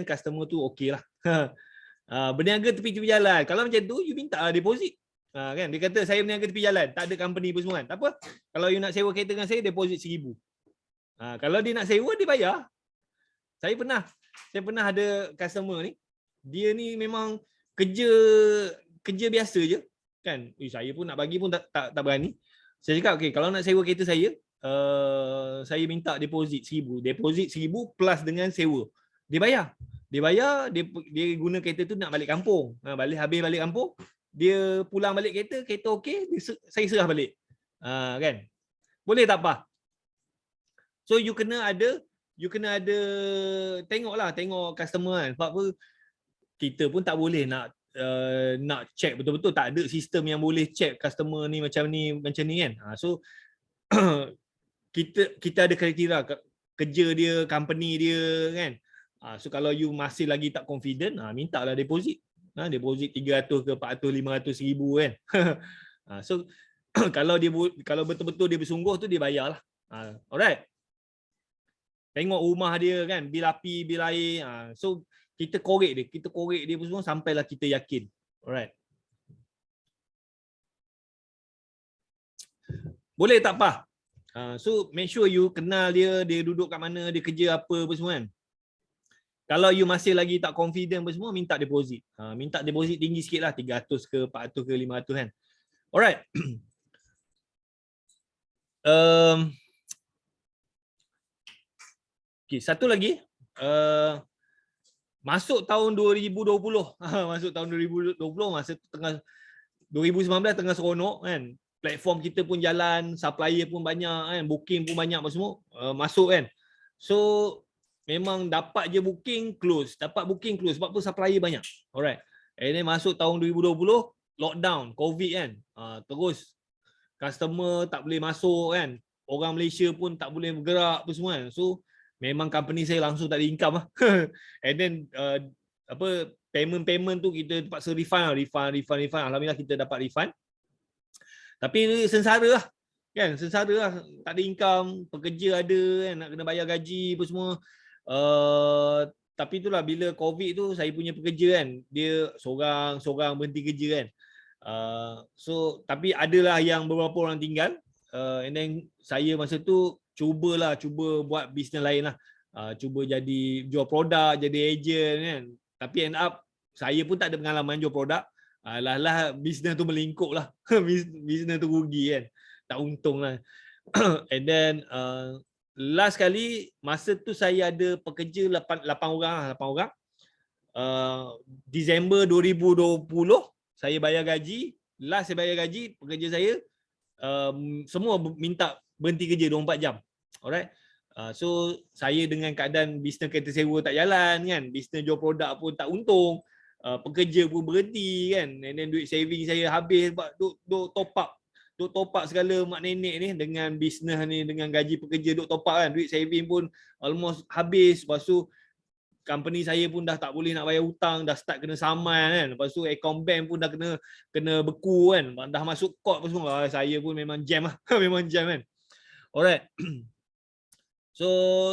[SPEAKER 1] customer tu okey lah. Berniaga tepi jalan. Kalau macam tu, you minta deposit. Kan? Dia kata saya berniaga tepi jalan, tak ada company pun semua kan. Tak apa. Kalau you nak sewa kereta dengan saya, deposit 1,000. Kalau dia nak sewa, dia bayar. Saya pernah ada customer ni, dia ni memang kerja biasa je. Kan? Saya pun nak bagi pun tak berani. Saya cakap, okay, kalau nak sewa kereta saya minta deposit 1,000. Deposit 1,000 plus dengan sewa. Dia bayar, dia guna kereta tu nak balik kampung. Habis balik kampung, dia pulang balik kereta okey, saya serah balik. Kan? Boleh tak apa? So you kena ada tengok customer kan. Sebab apa kita pun tak boleh nak check betul-betul, tak ada sistem yang boleh check customer ni macam ni kan. So kita ada kriteria kerja dia, company dia kan. So kalau you masih lagi tak confident, mintalah deposit. Deposit 300 ke 400, 500 ribu kan. So kalau betul-betul dia bersungguh tu, dia bayarlah. Alright. Tengok rumah dia kan, bil api, bil air. So kita korek dia pun semua sampailah kita yakin. Alright. Boleh tak apa? So make sure you kenal dia duduk kat mana, dia kerja apa semua kan. Kalau you masih lagi tak confident semua, minta deposit. Minta deposit tinggi sikit lah, 300 ke 400 ke 500 kan. Alright. Okay, satu lagi. masuk tahun 2020. Masuk tahun 2020 masa tengah 2019 tengah seronok kan. Platform kita pun jalan, supplier pun banyak kan, booking pun banyak apa semua, masuk kan. So memang dapat je booking close, dapat booking close sebab tu supplier banyak. Alright. And then masuk tahun 2020 lockdown, COVID kan. Terus customer tak boleh masuk kan. Orang Malaysia pun tak boleh bergerak apa semua kan. So memang company saya langsung tak ada income lah. And then payment tu kita terpaksa refund. Alhamdulillah kita dapat refund. Tapi sengsara lah. Kan, sengsara lah. Tak ada income, pekerja ada kan, nak kena bayar gaji apa semua. Tapi itulah bila COVID tu saya punya pekerja kan, dia seorang berhenti kerja kan. So tapi adalah yang beberapa orang tinggal. And then saya masa tu cuba buat bisnes lain lah. Cuba jadi jual produk, jadi agent kan. Tapi end up saya pun tak ada pengalaman jual produk. Lah bisnes tu melingkup lah. Bisnes tu rugi kan. Tak untung lah. And then last kali masa tu saya ada pekerja 8 orang. Disember 2020 saya bayar gaji. Last saya bayar gaji, pekerja saya semua minta berhenti kerja 24 jam. Alright. So saya dengan keadaan bisnes kereta sewa tak jalan kan, bisnes jual produk pun tak untung, pekerja pun berhenti kan, and then duit saving saya habis sebab duk top up segala mak nenek ni dengan bisnes ni, dengan gaji pekerja duk top up kan, duit saving pun almost habis. Lepas tu company saya pun dah tak boleh nak bayar hutang, dah start kena saman kan. Lepas tu account bank pun dah kena beku kan, dah masuk court apa semua. Saya pun memang jam lah. Memang jam kan. Alright. So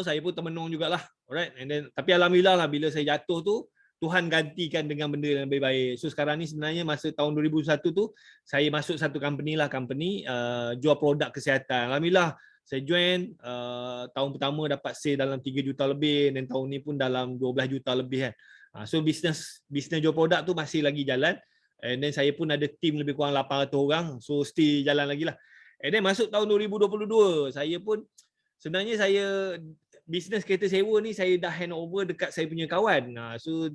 [SPEAKER 1] saya pun termenung jugalah. Alright. And then tapi alhamdulillah lah bila saya jatuh tu Tuhan gantikan dengan benda yang lebih baik. So sekarang ni sebenarnya masa tahun 2001 tu saya masuk satu company jual produk kesihatan. Alhamdulillah saya join tahun pertama dapat sale dalam 3 juta lebih, dan tahun ni pun dalam 12 juta lebih kan. So bisnes jual produk tu masih lagi jalan, and then saya pun ada team lebih kurang 800 orang, so still jalan lagi lah. And then masuk tahun 2022 saya pun sebenarnya bisnes kereta sewa ni saya dah hand over dekat saya punya kawan. So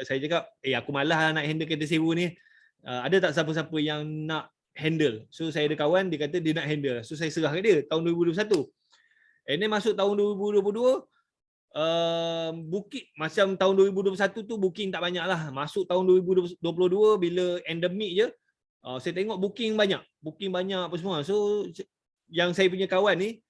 [SPEAKER 1] saya cakap, aku malas nak handle kereta sewa ni. Ada tak siapa-siapa yang nak handle? So saya ada kawan, dia kata dia nak handle. So saya serah kat dia tahun 2021. And then masuk tahun 2022, booking macam tahun 2021 tu booking tak banyak lah. Masuk tahun 2022 bila endemik je, saya tengok booking banyak apa semua. So yang saya punya kawan ni,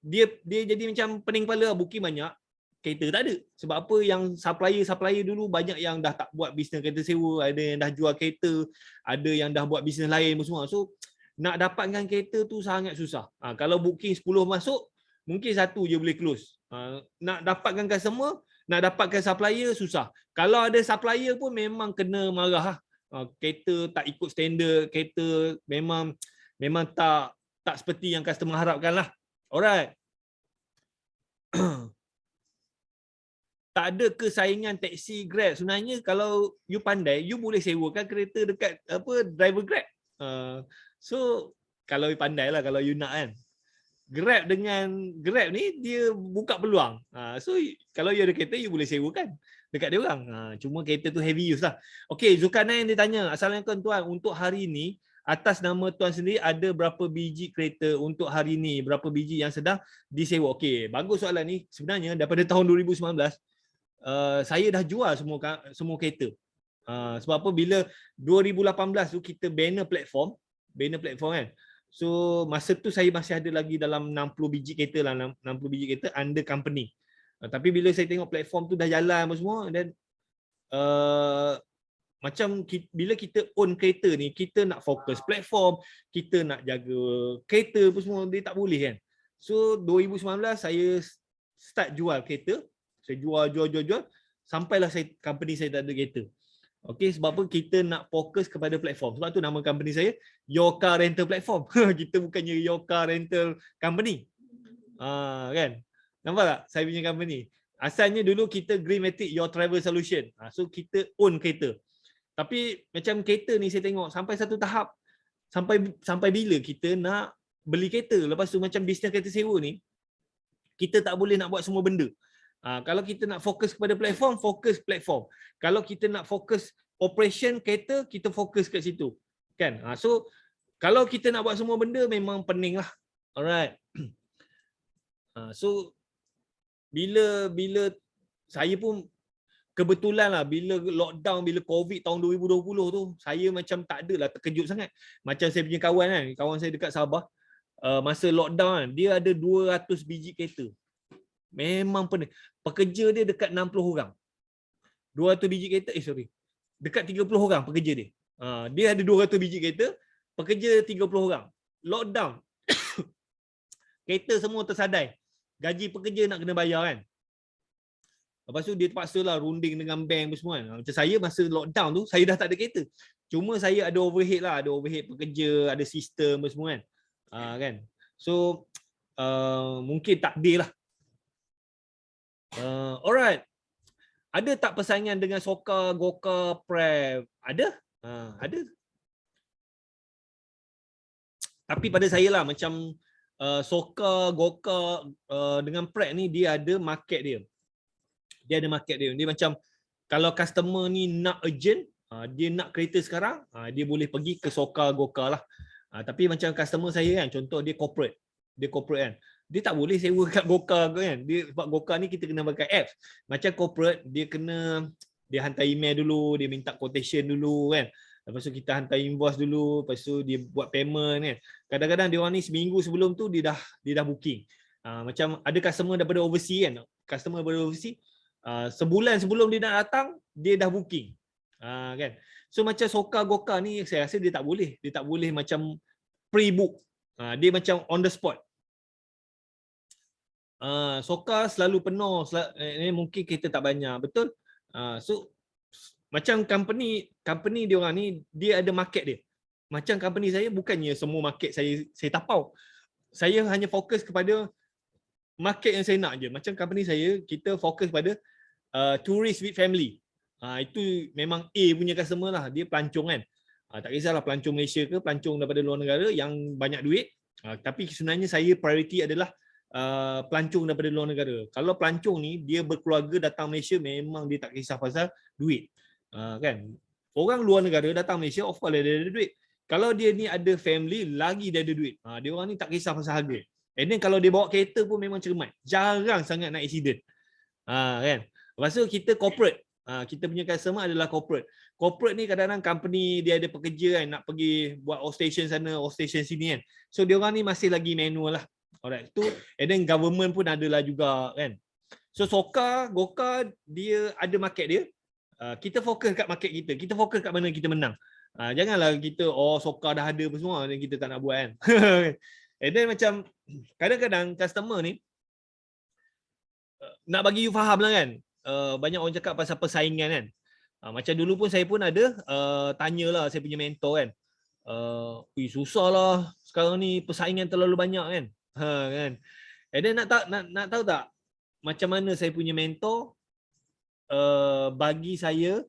[SPEAKER 1] dia jadi macam pening kepala, booking banyak, kereta tak ada. Sebab apa? Yang supplier dulu banyak yang dah tak buat bisnes kereta sewa, ada yang dah jual kereta, ada yang dah buat bisnes lain semua. So nak dapatkan kereta tu sangat susah. Kalau booking 10 masuk, mungkin satu je boleh close. Nak dapatkan customer, nak dapatkan supplier susah. Kalau ada supplier pun memang kena marah. Kereta tak ikut standard, kereta memang tak seperti yang customer harapkan lah. Alright. Tak ada kesaingan taksi Grab. Sebenarnya kalau you pandai, you boleh sewakan kereta dekat driver Grab. So kalau you pandai lah, kalau you nak kan. Grab ni dia buka peluang. So kalau you ada kereta, you boleh sewakan dekat dia orang. Cuma kereta tu heavy use lah. Okay, Zulkarnain dia tanya, Assalamualaikum tuan, untuk hari ni atas nama tuan sendiri ada berapa biji kereta untuk hari ni? Berapa biji yang sedang disewa? Okey, bagus soalan ni. Sebenarnya daripada tahun 2019 saya dah jual semua kereta. Sebab apa? Bila 2018 tu kita banner platform kan. So masa tu saya masih ada lagi dalam 60 biji kereta lah, 60 biji kereta under company. Tapi bila saya tengok platform tu dah jalan apa semua, dan macam bila kita own kereta ni, kita nak fokus platform, kita nak jaga kereta apa semua, dia tak boleh kan. So 2019 saya start jual kereta. Saya jual sampailah company saya tak ada kereta. Okey, sebab apa? Kita nak fokus kepada platform. Sebab tu nama company saya Your Car Rental Platform. Kita bukannya Your Car Rental Company. Kan? Nampak tak saya punya company? Asalnya dulu kita Greenmatic Your Travel Solution. So kita own kereta. Tapi macam kereta ni saya tengok sampai satu tahap, sampai bila kita nak beli kereta. Lepas tu macam bisnes kereta sewa ni, kita tak boleh nak buat semua benda. Kalau kita nak fokus kepada platform, fokus platform. Kalau kita nak fokus operation kereta, kita fokus kat situ. Kan? So kalau kita nak buat semua benda memang pening lah. Alright. So bila saya pun kebetulan lah bila lockdown, bila COVID tahun 2020 tu, saya macam tak adalah terkejut sangat. Macam saya punya kawan kan, kawan saya dekat Sabah, masa lockdown kan, dia ada 200 biji kereta. Memang pening. Pekerja dia dekat 60 orang. 200 biji kereta, dekat 30 orang pekerja dia. Dia ada 200 biji kereta, pekerja 30 orang. Lockdown. Kereta semua tersadai. Gaji pekerja nak kena bayar kan. Lepas tu dia terpaksa lah runding dengan bank semua kan. Macam saya masa lockdown tu, saya dah tak ada kereta. Cuma saya ada overhead lah, ada overhead pekerja, ada sistem semua kan. Kan. So mungkin takdir lah. Alright. Ada tak persaingan dengan Soka, Goka, Prev? Ada? Ada. Tapi pada saya lah macam Soka, Goka dengan Prev ni dia ada market dia. Dia ada market dia. Dia macam kalau customer ni nak urgent, dia nak kereta sekarang, dia boleh pergi ke Soka, Goka lah. Tapi macam customer saya kan, contoh dia corporate. Dia corporate kan. Dia tak boleh sewa kat Goka kan. Dia sebab Goka ni kita kena pakai apps. Macam corporate dia hantar email dulu, dia minta quotation dulu kan. Lepas tu kita hantar invoice dulu, lepas tu dia buat payment kan. Kadang-kadang dia orang ni seminggu sebelum tu dia dah booking. Macam ada customer daripada overseas kan. Customer daripada overseas sebulan sebelum dia nak datang dia dah booking. Kan. So macam Soka, Goka ni saya rasa dia tak boleh. Dia tak boleh macam pre-book. Dia macam on the spot. Soka selalu penuh, mungkin kita tak banyak, betul? So macam company dia orang ni dia ada market dia. Macam company saya bukannya semua market saya tapau. Saya hanya fokus kepada market yang saya nak je. Macam company saya, kita fokus pada tourist with family. Itu memang A punya customer lah, dia pelancong kan. Tak kisahlah pelancong Malaysia ke pelancong daripada luar negara yang banyak duit. Tapi sebenarnya saya priority adalah pelancong daripada luar negara. Kalau pelancong ni dia berkeluarga datang Malaysia memang dia tak kisah pasal duit. Kan? Orang luar negara datang Malaysia of course dia ada duit. Kalau dia ni ada family lagi dia ada duit. Dia orang ni tak kisah pasal harga. And then kalau dia bawa kereta pun memang cermat. Jarang sangat nak accident. Kan? Lepas tu kita corporate. Kita punya customer adalah corporate. Corporate ni kadang-kadang company dia ada pekerja kan nak pergi buat outstation sana, outstation sini kan. So dia orang ni masih lagi manual lah. Alright, tu and then government pun adalah juga kan. So Soka, Goka dia ada market dia. Kita fokus kat market kita. Kita fokus kat mana kita menang. Janganlah kita Soka dah ada apa semua dan kita tak nak buat kan. And then macam kadang-kadang customer ni nak bagi you faham lah kan. Banyak orang cakap pasal persaingan kan. Macam dulu pun saya pun ada tanyalah saya punya mentor kan. Susah lah sekarang ni persaingan terlalu banyak kan. Kan. And then nak tahu tak macam mana saya punya mentor bagi saya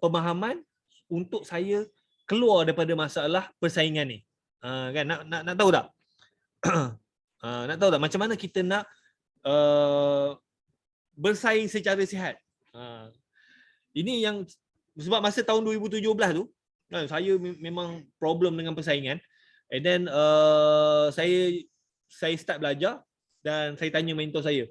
[SPEAKER 1] pemahaman untuk saya keluar daripada masalah persaingan ni. Kan nak tahu tak? Nak tahu tak macam mana kita nak bersaing secara sihat. Ini yang sebab masa tahun 2017 tu kan, saya memang problem dengan persaingan. And then saya start belajar dan saya tanya mentor saya.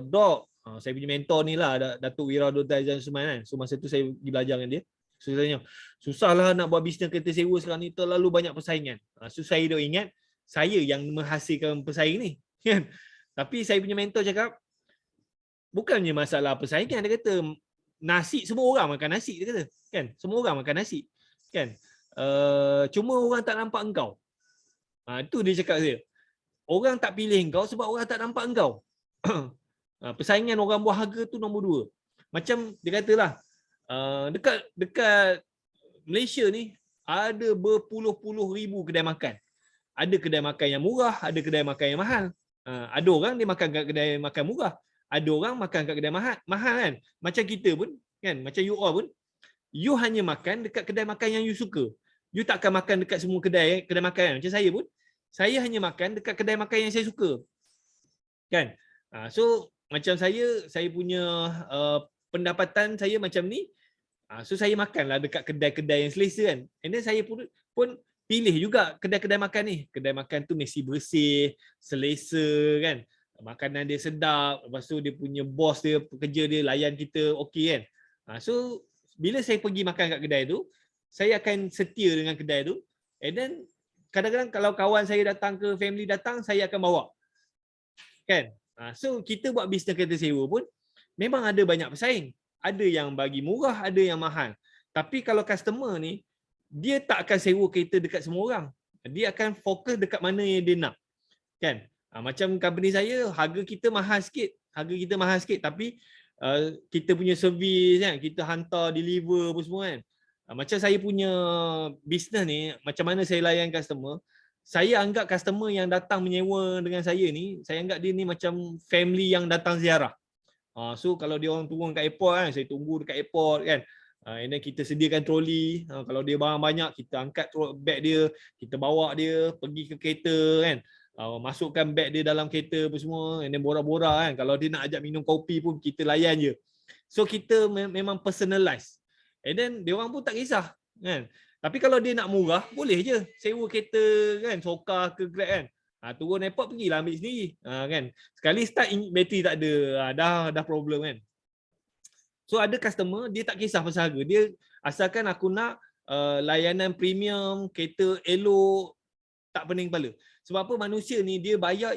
[SPEAKER 1] Dok, saya punya mentor ni lah Datuk Wira Dr. Aizan Suman kan. So masa tu saya pergi belajar dengan dia. So saya tanya, susahlah nak buat bisnes kereta sewa sekarang ni, terlalu banyak persaingan. So saya dah ingat saya yang menghasilkan pesaing ni kan. Tapi saya punya mentor cakap bukannya masalah persaingan, dia kata nasi semua orang makan nasi, dia kata kan. Semua orang makan nasi kan. Cuma orang tak nampak engkau. Itu dia cakap saya. Orang tak pilih engkau sebab orang tak nampak engkau. Persaingan orang buah harga tu nombor 2. Macam dia katalah dekat Malaysia ni ada berpuluh-puluh ribu kedai makan. Ada kedai makan yang murah, ada kedai makan yang mahal. Ada orang dia makan kat kedai makan murah, ada orang makan kat kedai mahal kan. Macam kita pun kan, macam you all pun, you hanya makan dekat kedai makan yang you suka. You takkan makan dekat semua kedai makan. Macam saya pun, saya hanya makan dekat kedai makan yang saya suka. Kan? So macam saya punya pendapatan saya macam ni. So saya makanlah dekat kedai-kedai yang selesa kan. And then saya pun pilih juga kedai-kedai makan ni. Kedai makan tu mesti bersih, selesa kan. Makanan dia sedap, lepas tu dia punya bos dia, pekerja dia layan kita okey kan. So bila saya pergi makan kat kedai tu, saya akan setia dengan kedai tu. And then kadang-kadang kalau kawan saya datang ke, family datang, saya akan bawa. Kan? So kita buat bisnes kereta sewa pun memang ada banyak pesaing. Ada yang bagi murah, ada yang mahal. Tapi kalau customer ni, dia tak akan sewa kereta dekat semua orang. Dia akan fokus dekat mana yang dia nak. Kan? Macam company saya, harga kita mahal sikit. Harga kita mahal sikit tapi kita punya servis kan, kita hantar, deliver apa semua kan. Macam saya punya bisnes ni, macam mana saya layan customer, saya anggap customer yang datang menyewa dengan saya ni, saya anggap dia ni macam family yang datang ziarah. So kalau dia orang turun kat airport kan, saya tunggu dekat airport kan. And then kita sediakan troli. Kalau dia barang banyak, kita angkat beg dia, kita bawa dia pergi ke kereta kan. Masukkan beg dia dalam kereta apa semua, and then borak-borak kan. Kalau dia nak ajak minum kopi pun kita layan je. So kita memang personalize. And then dia orang pun tak kisah kan. Tapi kalau dia nak murah, boleh je sewa kereta kan, Soka ke Grab kan. Turun airport pergilah ambil sendiri. Kan. Sekali start bateri tak ada, dah problem kan. So ada customer dia tak kisah pasal harga. Dia asalkan aku nak layanan premium, kereta elok, tak pening kepala. Sebab apa, manusia ni dia bayar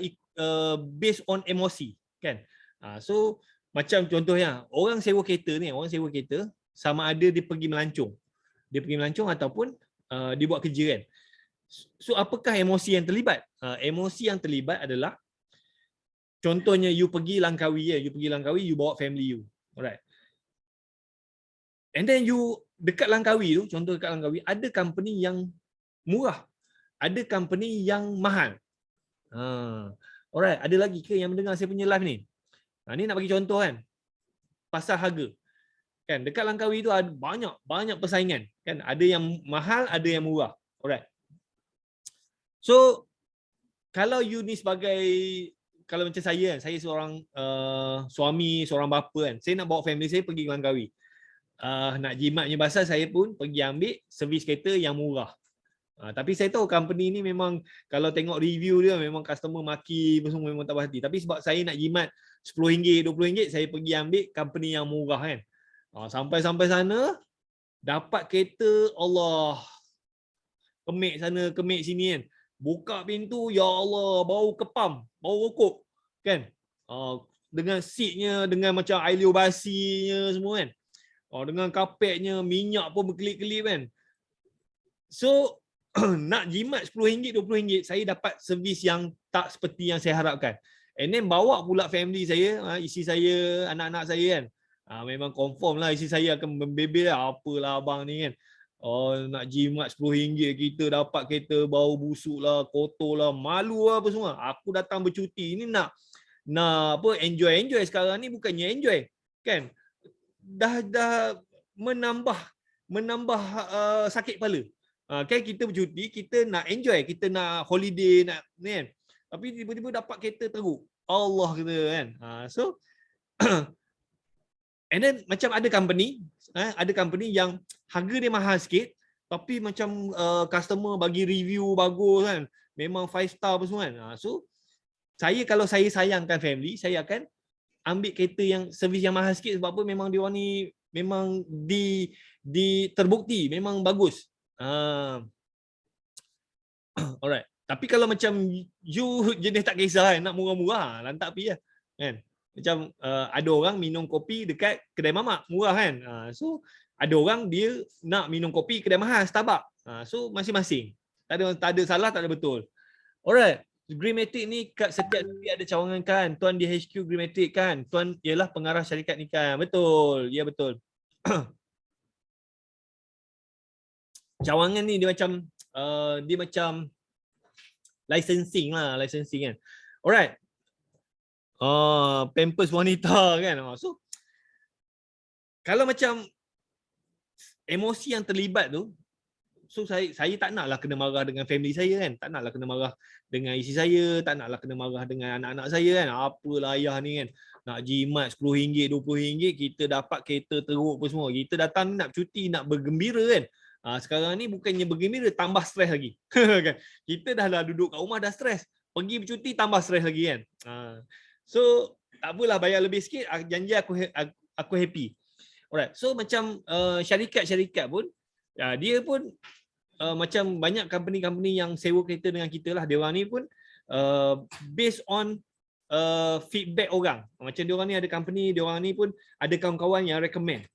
[SPEAKER 1] based on emosi kan. So macam contohnya orang sewa kereta ni, orang sewa kereta sama ada dia pergi melancong. Dia pergi melancong ataupun dia buat kerja kan. So apakah emosi yang terlibat? Emosi yang terlibat adalah contohnya you pergi Langkawi, you bawa family you. Alright. And then you dekat Langkawi tu, contoh dekat Langkawi, ada company yang murah, ada company yang mahal. Alright, ada lagi ke yang mendengar saya punya live ni? Ni nak bagi contoh kan, pasal harga. Kan dekat Langkawi tu ada banyak persaingan kan, ada yang mahal, ada yang murah. Alright. So kalau you ni sebagai, kalau macam saya kan, saya seorang suami, seorang bapa kan, saya nak bawa family saya pergi ke Langkawi. Nak jimatnya pasal saya pun pergi ambil servis kereta yang murah. Tapi saya tahu company ni memang kalau tengok review dia memang customer maki semua, memang tak puas hati. Tapi sebab saya nak jimat RM10, RM20, saya pergi ambil company yang murah kan. Sampai sana dapat kereta, Allah, kemik sana, kemik sini kan. Buka pintu, ya Allah, bau kepam, bau rokok kan. Dengan seatnya, dengan macam ailio basinya semua kan. Dengan kapetnya, minyak pun berkelip-kelip kan. So nak jimat RM10, RM20, saya dapat servis yang tak seperti yang saya harapkan. And then bawa pula family saya, isteri saya, anak-anak saya kan. Memang confirm lah isteri saya akan membebel lah, apalah abang ni kan. Nak jimat RM10 kita dapat kereta bau busuk lah, kotor lah, malu lah apa semua. Aku datang bercuti ni nak apa, enjoy sekarang ni, bukannya enjoy kan. Dah menambah sakit kepala. Kan kita bercuti, kita nak enjoy, kita nak holiday, nak ni kan. Tapi tiba-tiba dapat kereta teruk. Allah kata kan. So and then macam ada company yang harga dia mahal sikit, tapi macam customer bagi review bagus kan. Memang 5 star apa semua kan. So kalau saya sayangkan family, saya akan ambil kereta yang servis yang mahal sikit. Sebab apa, memang dia orang ni memang terbukti memang bagus. Alright. Tapi kalau macam you jenis tak kisah kan, nak murah-murah, lantak pergi lah kan. Macam ada orang minum kopi dekat kedai mamak murah kan. So ada orang dia nak minum kopi kedai mahal, Starbucks. So masing-masing. Tak ada salah, tak ada betul. Alright. Greenmatic ni kat setiap TV ada cawangan kan. Tuan di HQ Greenmatic kan. Tuan ialah pengarah syarikat ni kan. Betul. Ya betul. Cawangan ni dia macam licensing kan. Alright. Pampers wanita kan. So kalau macam emosi yang terlibat tu, So saya tak naklah kena marah dengan family saya kan. Tak naklah kena marah dengan isteri saya, tak naklah kena marah dengan anak-anak saya kan. Apalah ayah ni kan. Nak jimat RM10, RM20, kita dapat kereta teruk apa semua. Kita datang nak cuti, nak bergembira kan. Sekarang ni bukannya bergembira, tambah stres lagi. Kan? Kita dah lah duduk kat rumah dah stres. Pergi bercuti tambah stres lagi kan. So tak apalah, bayar lebih sikit, janji aku happy. Alright. So macam syarikat-syarikat pun dia pun macam banyak company-company yang sewa kereta dengan kita lah. Dia orang ni pun based on feedback orang. Macam dia orang ni ada company, dia orang ni pun ada kawan-kawan yang recommend.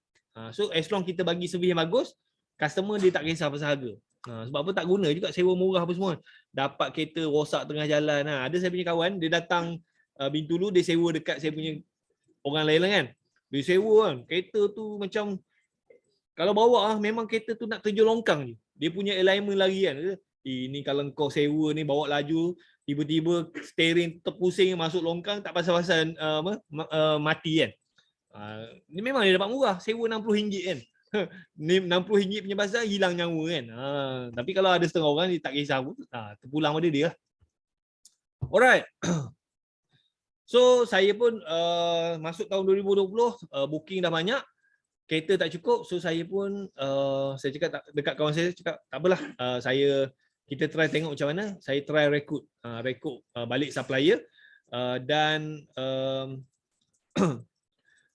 [SPEAKER 1] So as long kita bagi servis yang bagus, customer dia tak kisah pasal harga. Sebab apa tak guna juga sewa murah apa semua. Dapat kereta rosak tengah jalan. Ada saya punya kawan, dia datang Bintulu, dia sewa dekat saya punya orang lain lah kan. Dia sewa kan, kereta tu macam kalau bawa memang kereta tu nak terjun longkang je. Dia punya alignment lari kan. Ini kalau kau sewa ni bawa laju, tiba-tiba steering terpusing masuk longkang, tak pasal-pasal mati kan. Ni memang dia dapat murah, sewa RM60 kan. Ni RM60 punya bazar hilang nyawa kan. Tapi kalau ada setengah orang dia tak kisah pun, terpulang pada dia lah. Alright. So saya pun masuk tahun 2020, booking dah banyak. Kereta tak cukup, so saya pun saya cakap dekat kawan saya, cakap tak apalah, kita try tengok macam mana. Saya try rekrut balik supplier dan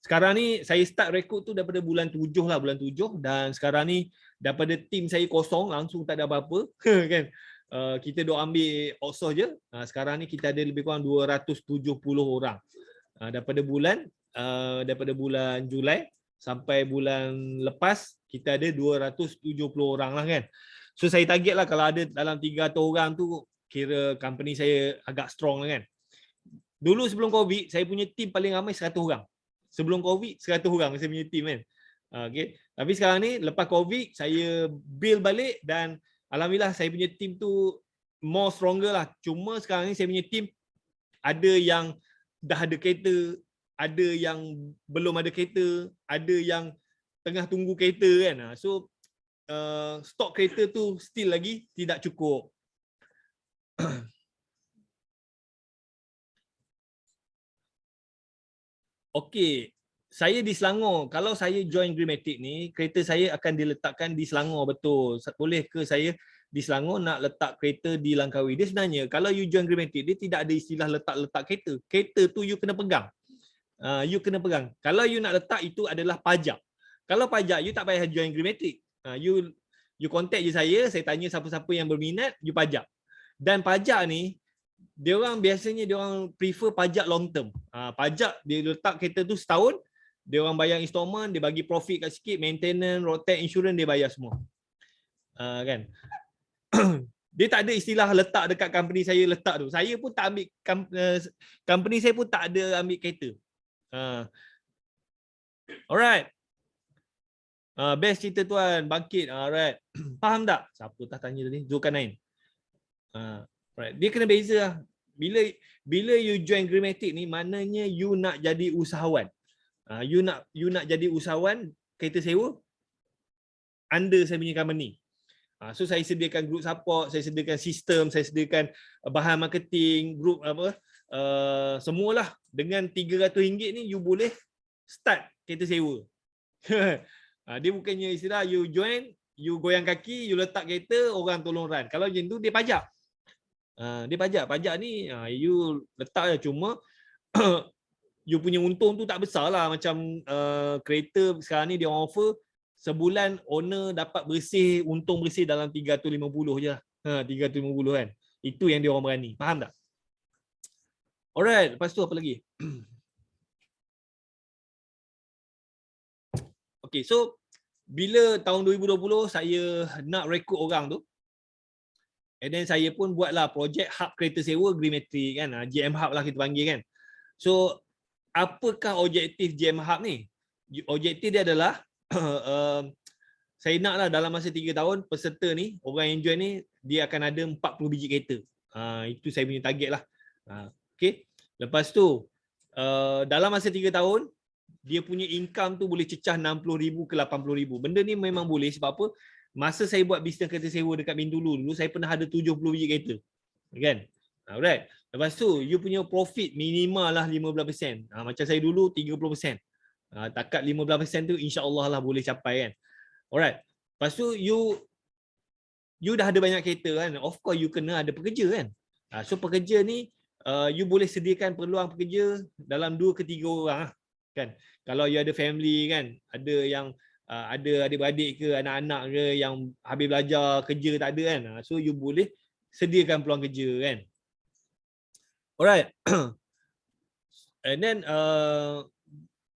[SPEAKER 1] sekarang ni saya start rekrut tu daripada bulan 7 lah, bulan 7, dan sekarang ni daripada tim saya kosong, langsung tak ada apa-apa kan. Kita duk ambil outsource je. Sekarang ni kita ada lebih kurang 270 orang. Daripada bulan Julai sampai bulan lepas kita ada 270 orang lah kan. So saya target lah kalau ada dalam 300 orang tu, kira company saya agak strong lah kan. Dulu sebelum Covid saya punya team paling ramai 100 orang. Sebelum Covid 100 orang saya punya team kan. Okay. Tapi sekarang ni lepas Covid saya build balik dan alhamdulillah saya punya team tu more stronger lah. Cuma sekarang ni saya punya team ada yang dah ada kereta, ada yang belum ada kereta, ada yang tengah tunggu kereta kan. So stok kereta tu still lagi tidak cukup. Okey, saya di Selangor. Kalau saya join Greenmatic ni, kereta saya akan diletakkan di Selangor, betul. Boleh ke saya di Selangor nak letak kereta di Langkawi? Dia sebenarnya kalau you join Greenmatic, dia tidak ada istilah letak-letak kereta. Kereta tu you kena pegang. You kena pegang. Kalau you nak letak, itu adalah pajak. Kalau pajak, you tak payah join Greenmatic. You contact je saya tanya siapa-siapa yang berminat, you pajak. Dan pajak ni, dia orang biasanya dia orang prefer pajak long term. Pajak dia letak kereta tu setahun, dia orang bayar installment, dia bagi profit kat sikit, maintenance, road tax, insurance dia bayar semua. Kan? Dia tak ada istilah letak dekat company saya letak tu. Saya pun tak ambil, company saya pun tak ada ambil kereta. Alright. Best cerita tuan, bangkit. Alright. Faham tak? Siapa tak tanya tadi? Zulkarnain. Right. Dia kena beza lah. Bila you join Greenmatic ni, maknanya you nak jadi usahawan. You nak jadi usahawan kereta sewa under saya punya company. So saya sediakan group support, saya sediakan sistem, saya sediakan bahan marketing, group semualah. Dengan RM300 ni you boleh start kereta sewa. Dia bukannya istilah you join, you goyang kaki, you letak kereta, orang tolong run. Kalau macam tu dia pajak. Dia pajak ni you letak je, cuma you punya untung tu tak besar lah. Macam kereta sekarang ni dia orang offer sebulan owner dapat bersih, untung bersih dalam 350 je lah. 350 kan. Itu yang dia orang berani. Faham tak? Alright, lepas tu apa lagi? Okay, so bila tahun 2020 saya nak rekrut orang tu, and then saya pun buatlah projek hub kereta sewa Greenmatic kan. GM Hub lah kita panggil kan. So apakah objektif GM Hub ni? Objektif dia adalah saya naklah dalam masa 3 tahun peserta ni, orang yang join ni, dia akan ada 40 biji kereta. Itu saya punya target lah. Okay. Lepas tu dalam masa 3 tahun dia punya income tu boleh cecah 60,000 ke 80,000. Benda ni memang boleh sebab apa? Masa saya buat bisnes kereta sewa dekat Bintulu dulu, saya pernah ada 70 biji kereta. Kan? Alright. Lepas tu, you punya profit minimal lah 15%. Macam saya dulu 30%. Takat 15% tu insya-Allah lah boleh capai kan. Alright. Lepas tu you dah ada banyak kereta kan. Of course you kena ada pekerja kan. So pekerja ni you boleh sediakan peluang pekerja dalam 2 ke 3 orang lah. Kan. Kalau you ada family kan, ada yang ada adik-beradik ke, anak-anak ke yang habis belajar kerja tak ada kan. So you boleh sediakan peluang kerja kan. Alright. And then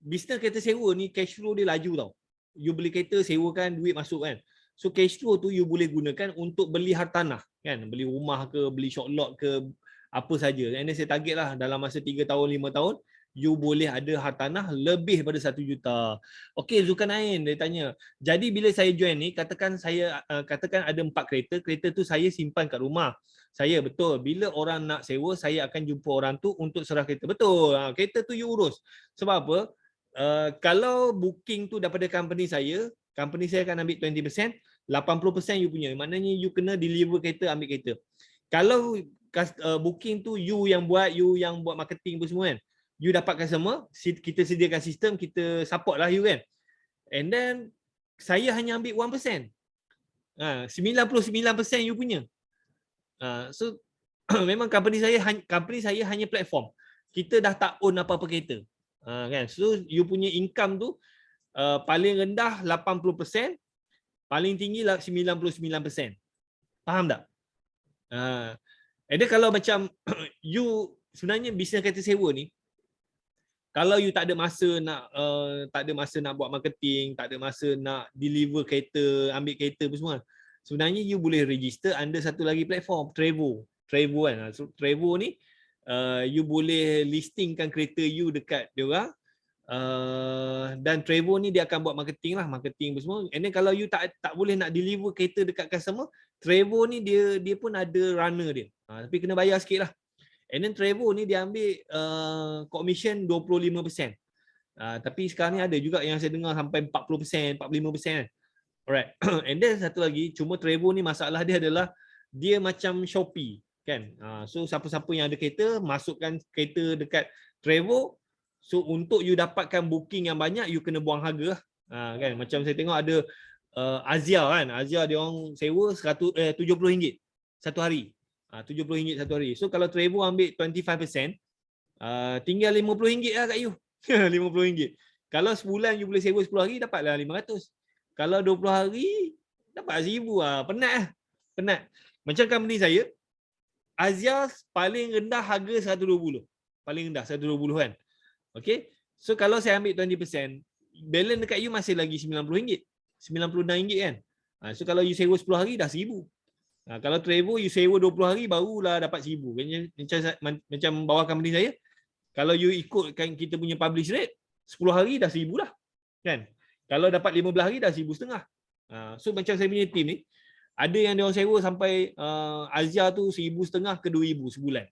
[SPEAKER 1] bisnes kereta sewa ni cash flow dia laju tau. You beli kereta, sewakan, duit masuk kan. So cash flow tu you boleh gunakan untuk beli hartanah kan, beli rumah ke, beli short lot ke, apa saja. And then saya target lah dalam masa 3 tahun, 5 tahun you boleh ada hartanah lebih daripada 1 juta. Okey, Zulkarnain dia tanya. Jadi bila saya join ni, katakan saya katakan ada 4 kereta, kereta tu saya simpan kat rumah. Saya betul. Bila orang nak sewa, saya akan jumpa orang tu untuk serah kereta. Betul. Kereta tu you urus. Sebab apa? Kalau booking tu daripada company saya akan ambil 20%, 80% you punya. Maknanya you kena deliver kereta, ambil kereta. Kalau booking tu you yang buat marketing pun semua kan, you dapatkan semua, kita sediakan sistem, kita support lah you kan. And then saya hanya ambil 1%. 99% you punya. So memang company saya hanya platform. Kita dah tak own apa-apa kereta. Kan. So you punya income tu paling rendah 80%, paling tinggi 99%. Faham tak? Jadi kalau macam you sebenarnya bisnes kereta sewa ni, kalau you tak ada masa nak buat marketing, tak ada masa nak deliver kereta, ambil kereta pun semua, sebenarnya you boleh register under satu lagi platform, Trevo kan. So Trevo ni you boleh listingkan kereta you dekat diorang, dan Trevo ni dia akan buat marketing pun semua. And then kalau you tak boleh nak deliver kereta dekat customer, Trevo ni dia pun ada runner dia. Tapi kena bayar sikit lah. And then Trevo ni dia ambil commission 25%. Tapi sekarang ni ada juga yang saya dengar sampai 40%, 45% kan. Alright. And then satu lagi, cuma Trevo ni masalah dia adalah dia macam Shopee kan. So siapa-siapa yang ada kereta, masukkan kereta dekat Trevo. So untuk you dapatkan booking yang banyak, you kena buang harga lah. Kan. Macam saya tengok ada Azia kan. Azia dia orang sewa RM70 satu hari. RM70 satu hari. So kalau Trevo ambil 25%, tinggal RM50 lah kat you. RM50. Kalau sebulan you boleh sewa 10 hari, dapatlah 500. Kalau 20 hari, dapat 1,000 lah. Penat lah. Penat. Macam company saya, Azia paling rendah harga 120. Paling rendah 120 kan. Okay. So kalau saya ambil 20%, balance dekat you masih lagi RM90. RM96 kan. So kalau you sewa 10 hari, dah 1,000. Kalau Trevo you sewa 20 hari barulah dapat 1,000. Macam bawah company saya, kalau you ikutkan kita punya publish rate, 10 hari dah 1,000 lah. Kan? Kalau dapat 15 hari dah 1,500. So macam saya punya team ni, ada yang dia orang sewa sampai Azia tu 1,500 ke 2,000 sebulan.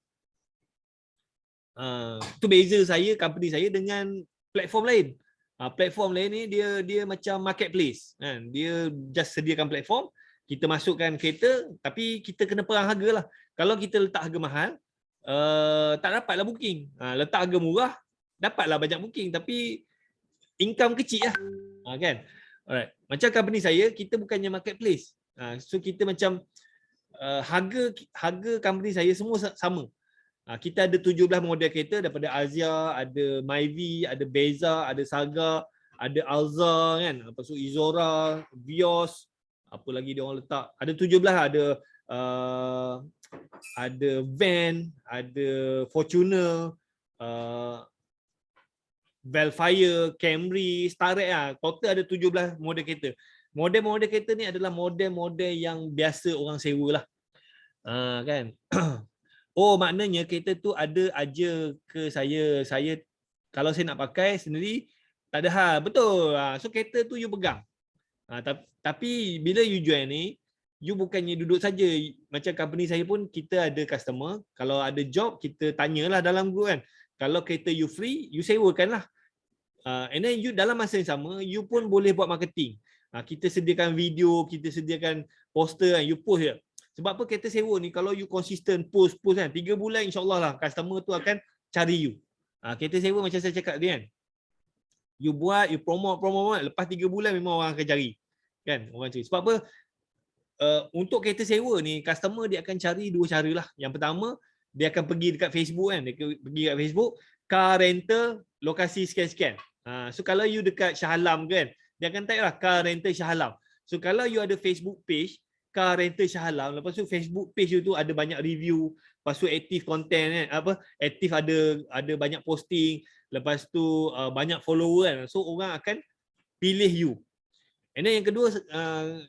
[SPEAKER 1] Tu beza saya, company saya dengan platform lain. Platform lain ni dia macam marketplace. Kan? Dia just sediakan platform, kita masukkan kereta, tapi kita kena perang harga lah. Kalau kita letak harga mahal, tak dapatlah booking. Letak harga murah, dapatlah banyak booking, tapi income kecil lah. Kan? Alright. Macam company saya, kita bukannya marketplace. So kita macam harga company saya semua sama. Kita ada 17 model kereta daripada Azia, ada Myvi, ada Beza, ada Saga, ada Alza kan, lepas tu Izora, Vios, apa lagi dia orang letak, ada 17, ada Van, ada Fortuner, Velfire, Camry, Starret lah. Total ada 17 model kereta. Model-model kereta ni adalah model-model yang biasa orang sewa lah. Kan? Oh, maknanya kereta tu ada aja ke saya kalau saya nak pakai sendiri tak ada hal. Betul. So kereta tu you pegang. Tapi bila you join ni, you bukannya duduk saja. Macam company saya pun kita ada customer, kalau ada job kita tanyalah dalam group kan. Kalau kereta you free, you sewakan lah. And then you dalam masa yang sama, you pun boleh buat marketing. Kita sediakan video, kita sediakan poster kan, you post je. Sebab apa kereta sewa ni, kalau you konsisten post kan, 3 bulan insyaAllah lah customer tu akan cari you. Kereta sewa macam saya cakap tadi kan, you buat, you promote, lepas 3 bulan memang orang akan cari. Kan, orang cari. Sebab apa? Untuk kereta sewa ni, customer dia akan cari 2 cara lah. Yang pertama, dia akan pergi dekat Facebook kan, dia pergi dekat Facebook, car rental, lokasi sekian-sekian. So kalau you dekat Shah Alam kan, dia akan type lah car rental Shah Alam. So kalau you ada Facebook page, car rental Shah Alam, lepas tu Facebook page you tu ada banyak review, lepas tu aktif content kan, aktif ada banyak posting, lepas tu banyak follower kan. So orang akan pilih you. And then yang kedua,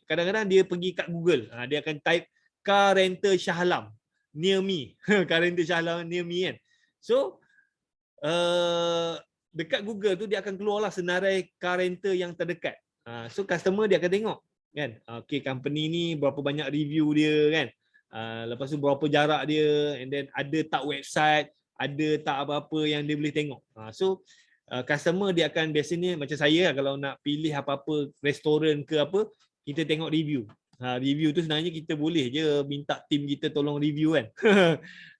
[SPEAKER 1] kadang-kadang dia pergi kat Google, dia akan type car rental Shah Alam near me. Car rental Shah Alam near me kan. So dekat Google tu dia akan keluarlah senarai car rental yang terdekat. So customer dia akan tengok kan, okay, company ni berapa banyak review dia kan, lepas tu berapa jarak dia, and then ada tak website, ada tak apa-apa yang dia boleh tengok. So customer dia akan biasanya macam saya lah, kalau nak pilih apa-apa restoran ke apa, kita tengok review. Review tu sebenarnya kita boleh je minta tim kita tolong review kan.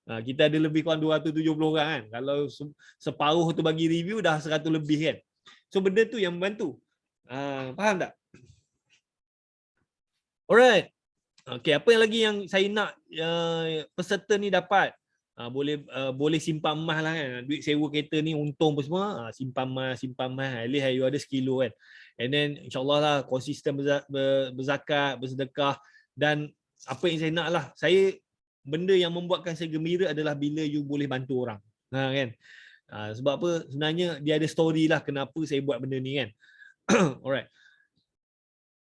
[SPEAKER 1] Kita ada lebih kurang 270 orang kan. Kalau separuh tu bagi review dah 100 lebih kan. So benda tu yang membantu. Faham tak? Alright. Okay, apa yang lagi yang saya nak peserta ni dapat? Boleh simpan emas lah kan. Duit sewa kereta ni untung pun semua. Simpan emas. At least you ada sekilo kan. And then insyaAllah lah konsisten berzakat, bersedekah. Dan apa yang saya nak lah, benda yang membuatkan saya gembira adalah bila you boleh bantu orang. Kan? Sebab apa? Sebenarnya dia ada story lah kenapa saya buat benda ni kan. Alright.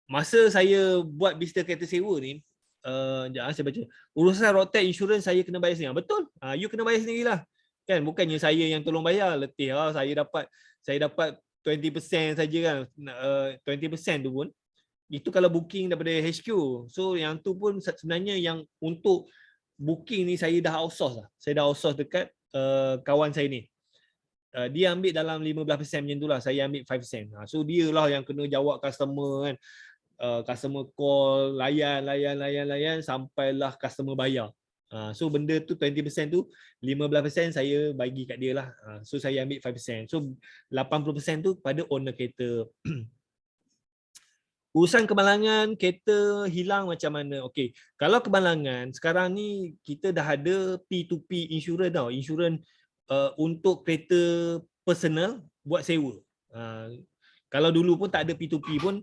[SPEAKER 1] Masa saya buat bisnes kereta sewa ni, saya baca. Urusan road tax insurance saya kena bayar sendiri. Betul. You kena bayar sendirilah. Kan, bukannya saya yang tolong bayar. Letih lah saya dapat 20% saja kan. 20% tu pun itu kalau booking daripada HQ. So yang tu pun sebenarnya yang untuk booking ni saya dah outsource lah. Saya dah outsource dekat kawan saya ni. Dia ambil dalam 15% macam tu lah. Saya ambil 5%. So dia lah yang kena jawab customer kan. Customer call, layan sampailah customer bayar. So benda tu 20% tu 15% saya bagi kat dia lah. So saya ambil 5%. So 80% tu pada owner kereta. Urusan kemalangan kereta hilang macam mana? Okey, kalau kemalangan sekarang ni kita dah ada P2P insurance tau. Insurans untuk kereta personal buat sewa. Kalau dulu pun tak ada P2P pun,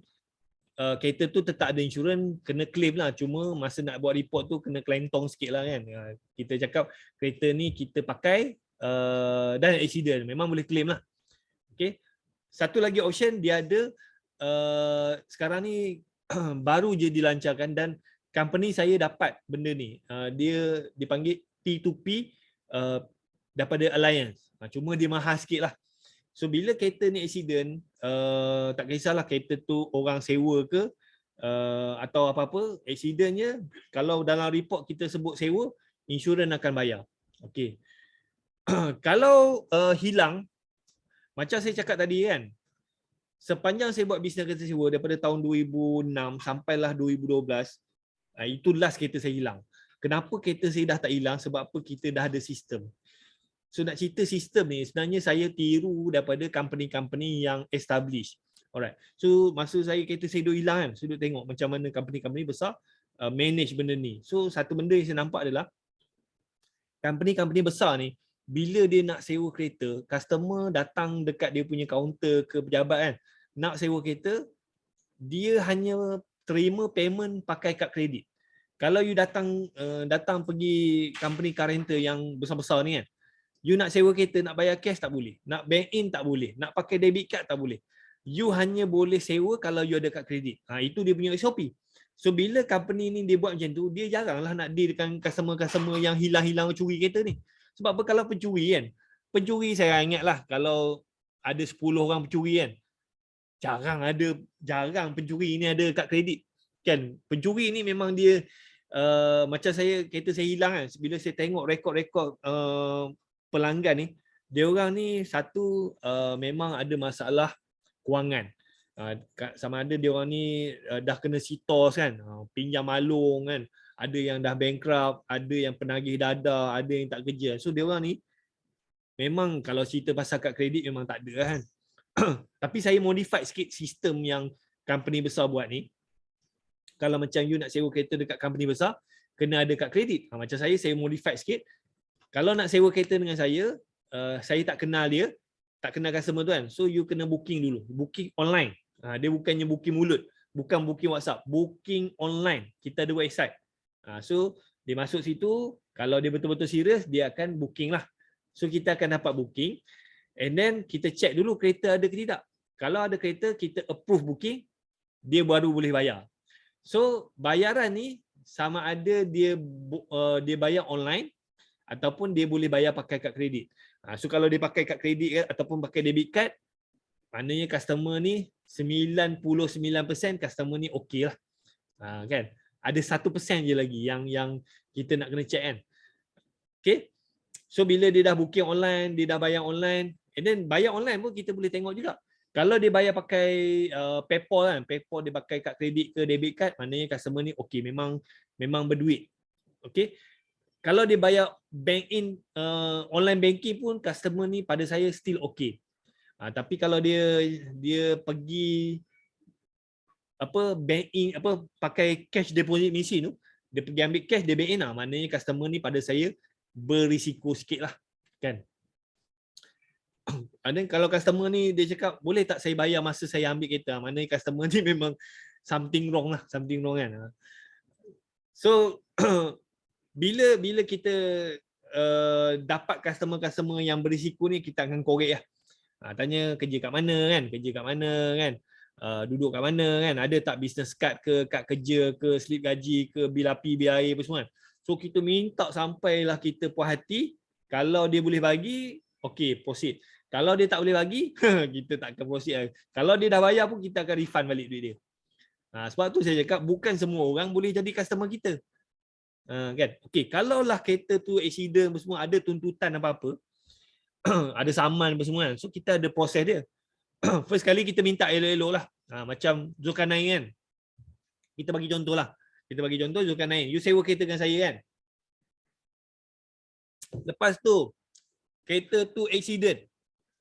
[SPEAKER 1] kereta tu tetap ada insurans, kena claim lah. Cuma masa nak buat report tu kena kelentong sikit lah kan. Kita cakap kereta ni kita pakai dan accident, memang boleh claim lah. Okay. Satu lagi option dia ada, sekarang ni baru je dilancarkan dan company saya dapat benda ni. Dia dipanggil P2P daripada Alliance. Cuma dia mahal sikit lah. So bila kereta ni accident, tak kisahlah kereta tu orang sewa ke atau apa-apa, accidentnya kalau dalam report kita sebut sewa, insurans akan bayar. Okey. Kalau hilang, macam saya cakap tadi kan, sepanjang saya buat bisnes kereta sewa daripada tahun 2006 sampailah 2012, itu last kereta saya hilang. Kenapa kereta saya dah tak hilang? Sebab apa? Kita dah ada sistem. So nak cerita sistem ni sebenarnya saya tiru daripada company-company yang established. Alright. So masa saya kereta saya duk hilang kan, saya duk tengok macam mana company-company besar manage benda ni. So satu benda yang saya nampak adalah company-company besar ni bila dia nak sewa kereta, customer datang dekat dia punya kaunter ke pejabat kan, nak sewa kereta, dia hanya terima payment pakai kad kredit. Kalau you datang pergi company car rental yang besar-besar ni kan, you nak sewa kereta, nak bayar cash tak boleh. Nak bank in tak boleh. Nak pakai debit card tak boleh. You hanya boleh sewa kalau you ada kad kredit. Itu dia punya SOP. So bila company ni dia buat macam tu, dia jaranglah nak deal dengan customer-customer yang hilang-hilang curi kereta ni. Sebab apa? Kalau pencuri kan, pencuri saya ingatlah kalau ada 10 orang pencuri kan, jarang pencuri ni ada kad kredit. Kan? Pencuri ni memang dia macam kereta saya hilang kan, bila saya tengok rekod-rekod pelanggan ni, dia orang ni satu memang ada masalah kewangan. Sama ada dia orang ni dah kena sitos kan, pinjam malung kan, ada yang dah bankrupt, ada yang penagih dada, ada yang tak kerja. So dia orang ni memang kalau cerita pasal kad kredit memang tak ada kan. Tapi saya modify sikit sistem yang company besar buat ni. Kalau macam you nak sewa kereta dekat company besar, kena ada kad kredit. Macam saya modify sikit. Kalau nak sewa kereta dengan saya tak kenal dia, tak kenal customer tu kan. So you kena booking dulu. Booking online. Dia bukannya booking mulut. Bukan booking WhatsApp. Booking online. Kita ada website. So dia masuk situ. Kalau dia betul-betul serius, dia akan booking lah. So kita akan dapat booking. And then kita check dulu kereta ada ke tidak. Kalau ada kereta, kita approve booking. Dia baru boleh bayar. So bayaran ni sama ada dia bayar online ataupun dia boleh bayar pakai kad kredit. So kalau dia pakai kad kredit ataupun pakai debit card, maknanya customer ni 99% customer ni okey lah. Kan? Ada 1% je lagi yang kita nak kena check kan. Okay. So bila dia dah booking online, dia dah bayar online, and then bayar online pun kita boleh tengok juga. Kalau dia bayar pakai PayPal kan, PayPal dia pakai kad kredit ke debit card, maknanya customer ni okey, memang berduit. Okey. Kalau dia bayar bank in online banking pun customer ni pada saya still okey. Tapi kalau dia pergi bank in pakai cash deposit machine tu, dia pergi ambil cash dia bank in maknanya customer ni pada saya berisiko sikit lah kan. Dan kalau customer ni dia cakap boleh tak saya bayar masa saya ambil kereta, maknanya customer ni memang something wrong kan. So bila kita dapat customer yang berisiko ni, kita akan korek lah. Tanya kerja kat mana kan, duduk kat mana kan, ada tak business card ke, kad kerja ke, slip gaji ke, bil api, bil air apa semua kan. So kita minta sampailah kita puas hati. Kalau dia boleh bagi, okey, proceed. Kalau dia tak boleh bagi, kita tak akan proceed lah. Kalau dia dah bayar pun kita akan refund balik duit dia. Sebab tu saya cakap bukan semua orang boleh jadi customer kita. Kan? Okey, kalaulah kereta tu accident apa semua, ada tuntutan apa-apa, ada saman apa semua kan. So kita ada proses dia. First kali kita minta elok-elok lah. Macam Zulkarnain kan. Kita bagi contoh lah. Zulkarnain. You sewa kereta dengan saya kan. Lepas tu, kereta tu accident.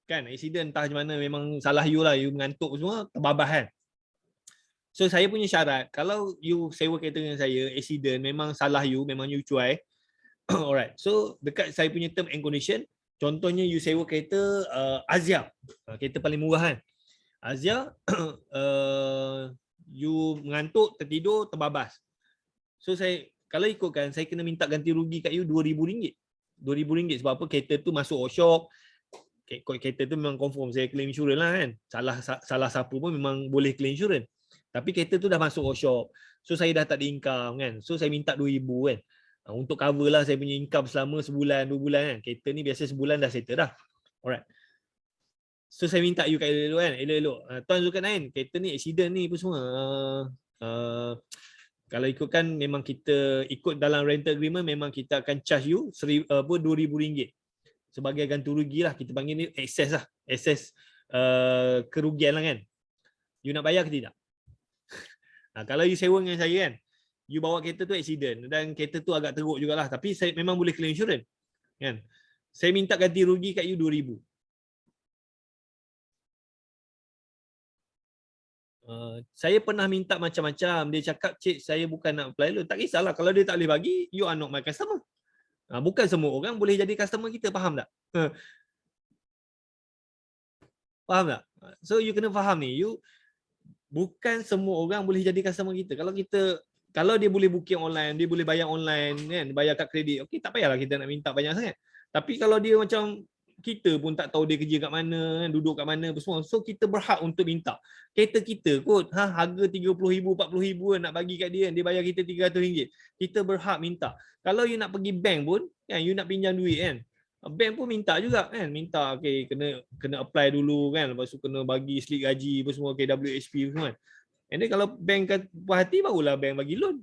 [SPEAKER 1] Kan, accident entah macam mana, memang salah you lah. You mengantuk semua, terbabas kan. So saya punya syarat, kalau you sewa kereta dengan saya, accident, memang salah you, memang you cuai. Alright, so dekat saya punya term and condition, contohnya you sewa kereta Azia, kereta paling murah kan. Azia, you mengantuk, tertidur, terbabas. So saya, kalau ikutkan, saya kena minta ganti rugi kat you RM2,000. RM2,000 sebab apa? Kereta tu masuk workshop. Kereta tu memang confirm saya claim insurance lah kan. Salah siapa pun memang boleh claim insurance. Tapi kereta tu dah masuk workshop. So saya dah tak ada income kan. So saya minta RM2,000 kan. Untuk cover lah saya punya income selama sebulan, 2 bulan kan. Kereta ni biasa sebulan dah settle dah. Alright. So saya minta you kat elok-elok kan. Elok-elok. Tuan Zulkarnain, kereta ni accident ni apa semua. Kalau ikutkan memang kita ikut dalam rental agreement, memang kita akan charge you RM2,000. Sebagai ganti rugi lah, kita panggil ni excess lah, excess kerugian lah kan. You nak bayar ke tidak? Kalau you sewa dengan saya kan, you bawa kereta tu accident dan kereta tu agak teruk jugalah, tapi saya memang boleh claim insurance kan. Saya minta ganti rugi kat you RM2,000. Saya pernah minta macam-macam, dia cakap cik saya bukan nak apply loan. Tak kisahlah, kalau dia tak boleh bagi, you are not my customer. Bukan semua orang boleh jadi customer kita, faham tak? Faham tak? So you kena faham ni, you bukan semua orang boleh jadi customer kita. Kalau dia boleh booking online, dia boleh bayar online kan, bayar kad kredit, okey, tak payahlah kita nak minta banyak sangat. Tapi kalau dia macam kita pun tak tahu dia kerja kat mana, duduk kat mana apa semua, so kita berhak untuk minta. Kereta kita kot harga RM30,000, RM40,000 kan, nak bagi kat dia, dia bayar kita RM300. Kita berhak minta. Kalau you nak pergi bank pun kan, you nak pinjam duit kan, bank pun minta juga kan, minta okey, kena apply dulu kan, lepas tu kena bagi slip gaji apa semua, KWHP semua kan. And then kalau bank puas hati, barulah bank bagi loan.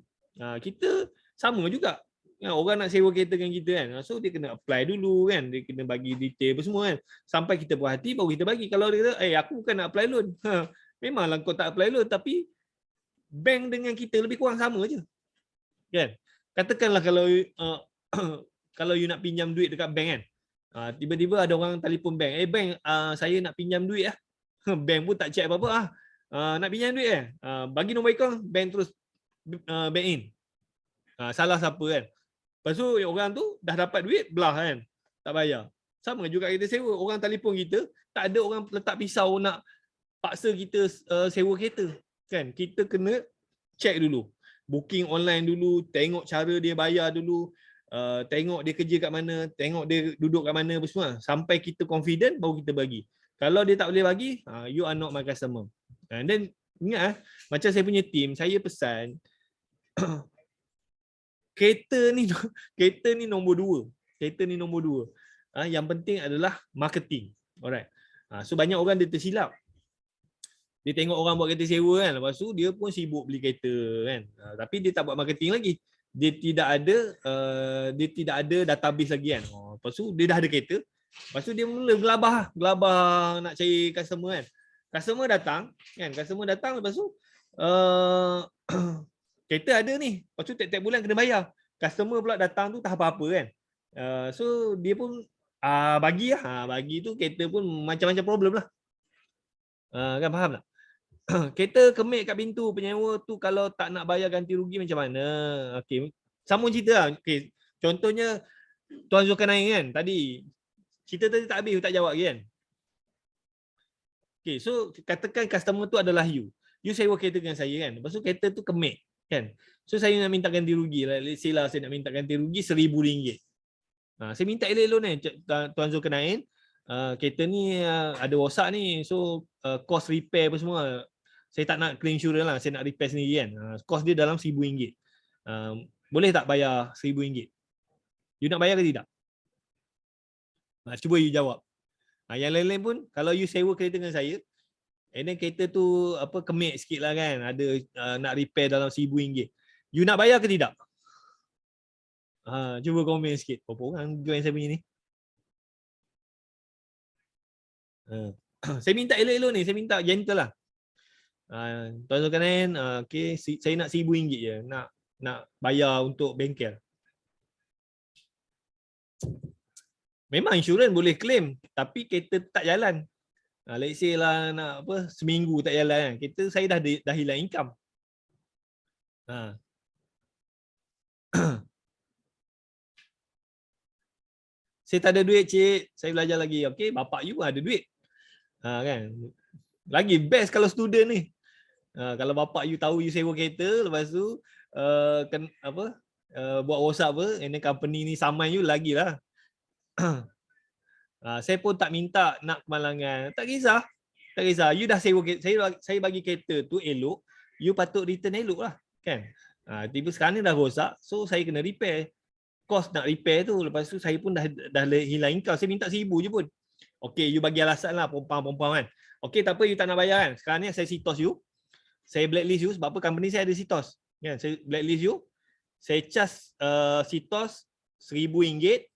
[SPEAKER 1] Kita sama juga. Kan, orang nak sewa kereta dengan kita kan. So dia kena apply dulu kan. Dia kena bagi detail apa semua kan. Sampai kita puas hati baru kita bagi. Kalau dia kata, aku bukan nak apply loan. Memanglah kau tak apply loan tapi bank dengan kita lebih kurang sama je. Kan? Katakanlah kalau kalau you nak pinjam duit dekat bank kan. Tiba-tiba ada orang telefon bank. Bank, saya nak pinjam duit lah. Bank pun tak check apa-apa. Nak pinjam duit bagi nombor akaun, bank terus bank in. Salah siapa kan. Lepas tu orang tu dah dapat duit, belah kan. Tak bayar. Sama juga kita sewa. Orang telefon kita, tak ada orang letak pisau nak paksa kita sewa kereta. Kan? Kita kena check dulu. Booking online dulu, tengok cara dia bayar dulu, tengok dia kerja kat mana, tengok dia duduk kat mana apa semua. Sampai kita confident, baru kita bagi. Kalau dia tak boleh bagi, you are not my customer. And then, ingat macam saya punya team, saya pesan, kereta ni nombor 2. Kereta ni nombor 2. Yang penting adalah marketing. Alright. So banyak orang dia tersilap. Dia tengok orang buat kereta sewa kan. Lepas tu dia pun sibuk beli kereta kan. Tapi dia tak buat marketing lagi. Dia tidak ada database lagi kan. Lepas tu dia dah ada kereta. Lepas tu dia mula gelabah nak cari customer kan. Customer datang kan. Customer datang lepas tu kereta ada ni. Lepas tu tiap-tiap bulan kena bayar. Customer pula datang tu tak apa-apa kan. So dia pun bagi lah. Bagi tu kereta pun macam-macam problem lah. Kan faham tak? Kereta kemik kat pintu penyewa tu kalau tak nak bayar ganti rugi macam mana? Okey. Sambung cerita lah. Okey. Contohnya Tuan Zulkarnain kan tadi. Cerita tadi tak habis, tak jawab lagi kan? Okey, so katakan customer tu adalah you. You sewa kereta dengan saya kan. Lepas tu kereta tu kemik kan. So saya nak minta ganti rugi lah. Let's say lah saya nak minta ganti rugi RM1,000. Saya minta elok-elok ni Tuan Zulkarnain. Kereta ni ada rosak ni. So cost repair apa semua. Saya tak nak claim insurance lah. Saya nak repair sendiri kan. Cost dia dalam RM1,000. Boleh tak bayar RM1,000? You nak bayar ke tidak? Cuba you jawab. Yang lain-lain pun kalau you sewa kereta dengan saya, and then kereta tu kemik sikit lah kan. Ada nak repair dalam RM1,000. You nak bayar ke tidak? Cuba komen sikit. Berapa orang join saya punya ni? Saya minta elok-elok ni. Saya minta gentle lah. Tuan Zulkarnain, okay, saya nak RM1,000 je. Nak bayar untuk bengkel. Memang insurans boleh claim. Tapi kereta tak jalan. Let's say lah nak seminggu tak jalan kan. Kereta saya dah hilang income. Saya tak ada duit cik. Saya belajar lagi. Okay, bapak you ada duit. Kan. Lagi best kalau student ni. Kalau bapak you tahu you sewa kereta, lepas tu buat rosak and then company ni saman you lagi lah. Saya pun tak minta nak kemalangan. Tak kisah. Tak kisah. You dah sewa kereta, saya bagi kereta tu elok, you patut return elok lah. Kan? Tiba sekarang ni dah rosak, so saya kena repair. Cost nak repair tu, lepas tu saya pun dah hilang income. Saya minta RM1,000 je pun. Okay, you bagi alasan lah perempuan-perempuan kan. Okay, tak apa you tak nak bayar kan. Sekarang ni saya sitos you. Saya blacklist you sebab apa company saya ada sitos. Kan? Saya blacklist you. Saya charge sitos RM1,000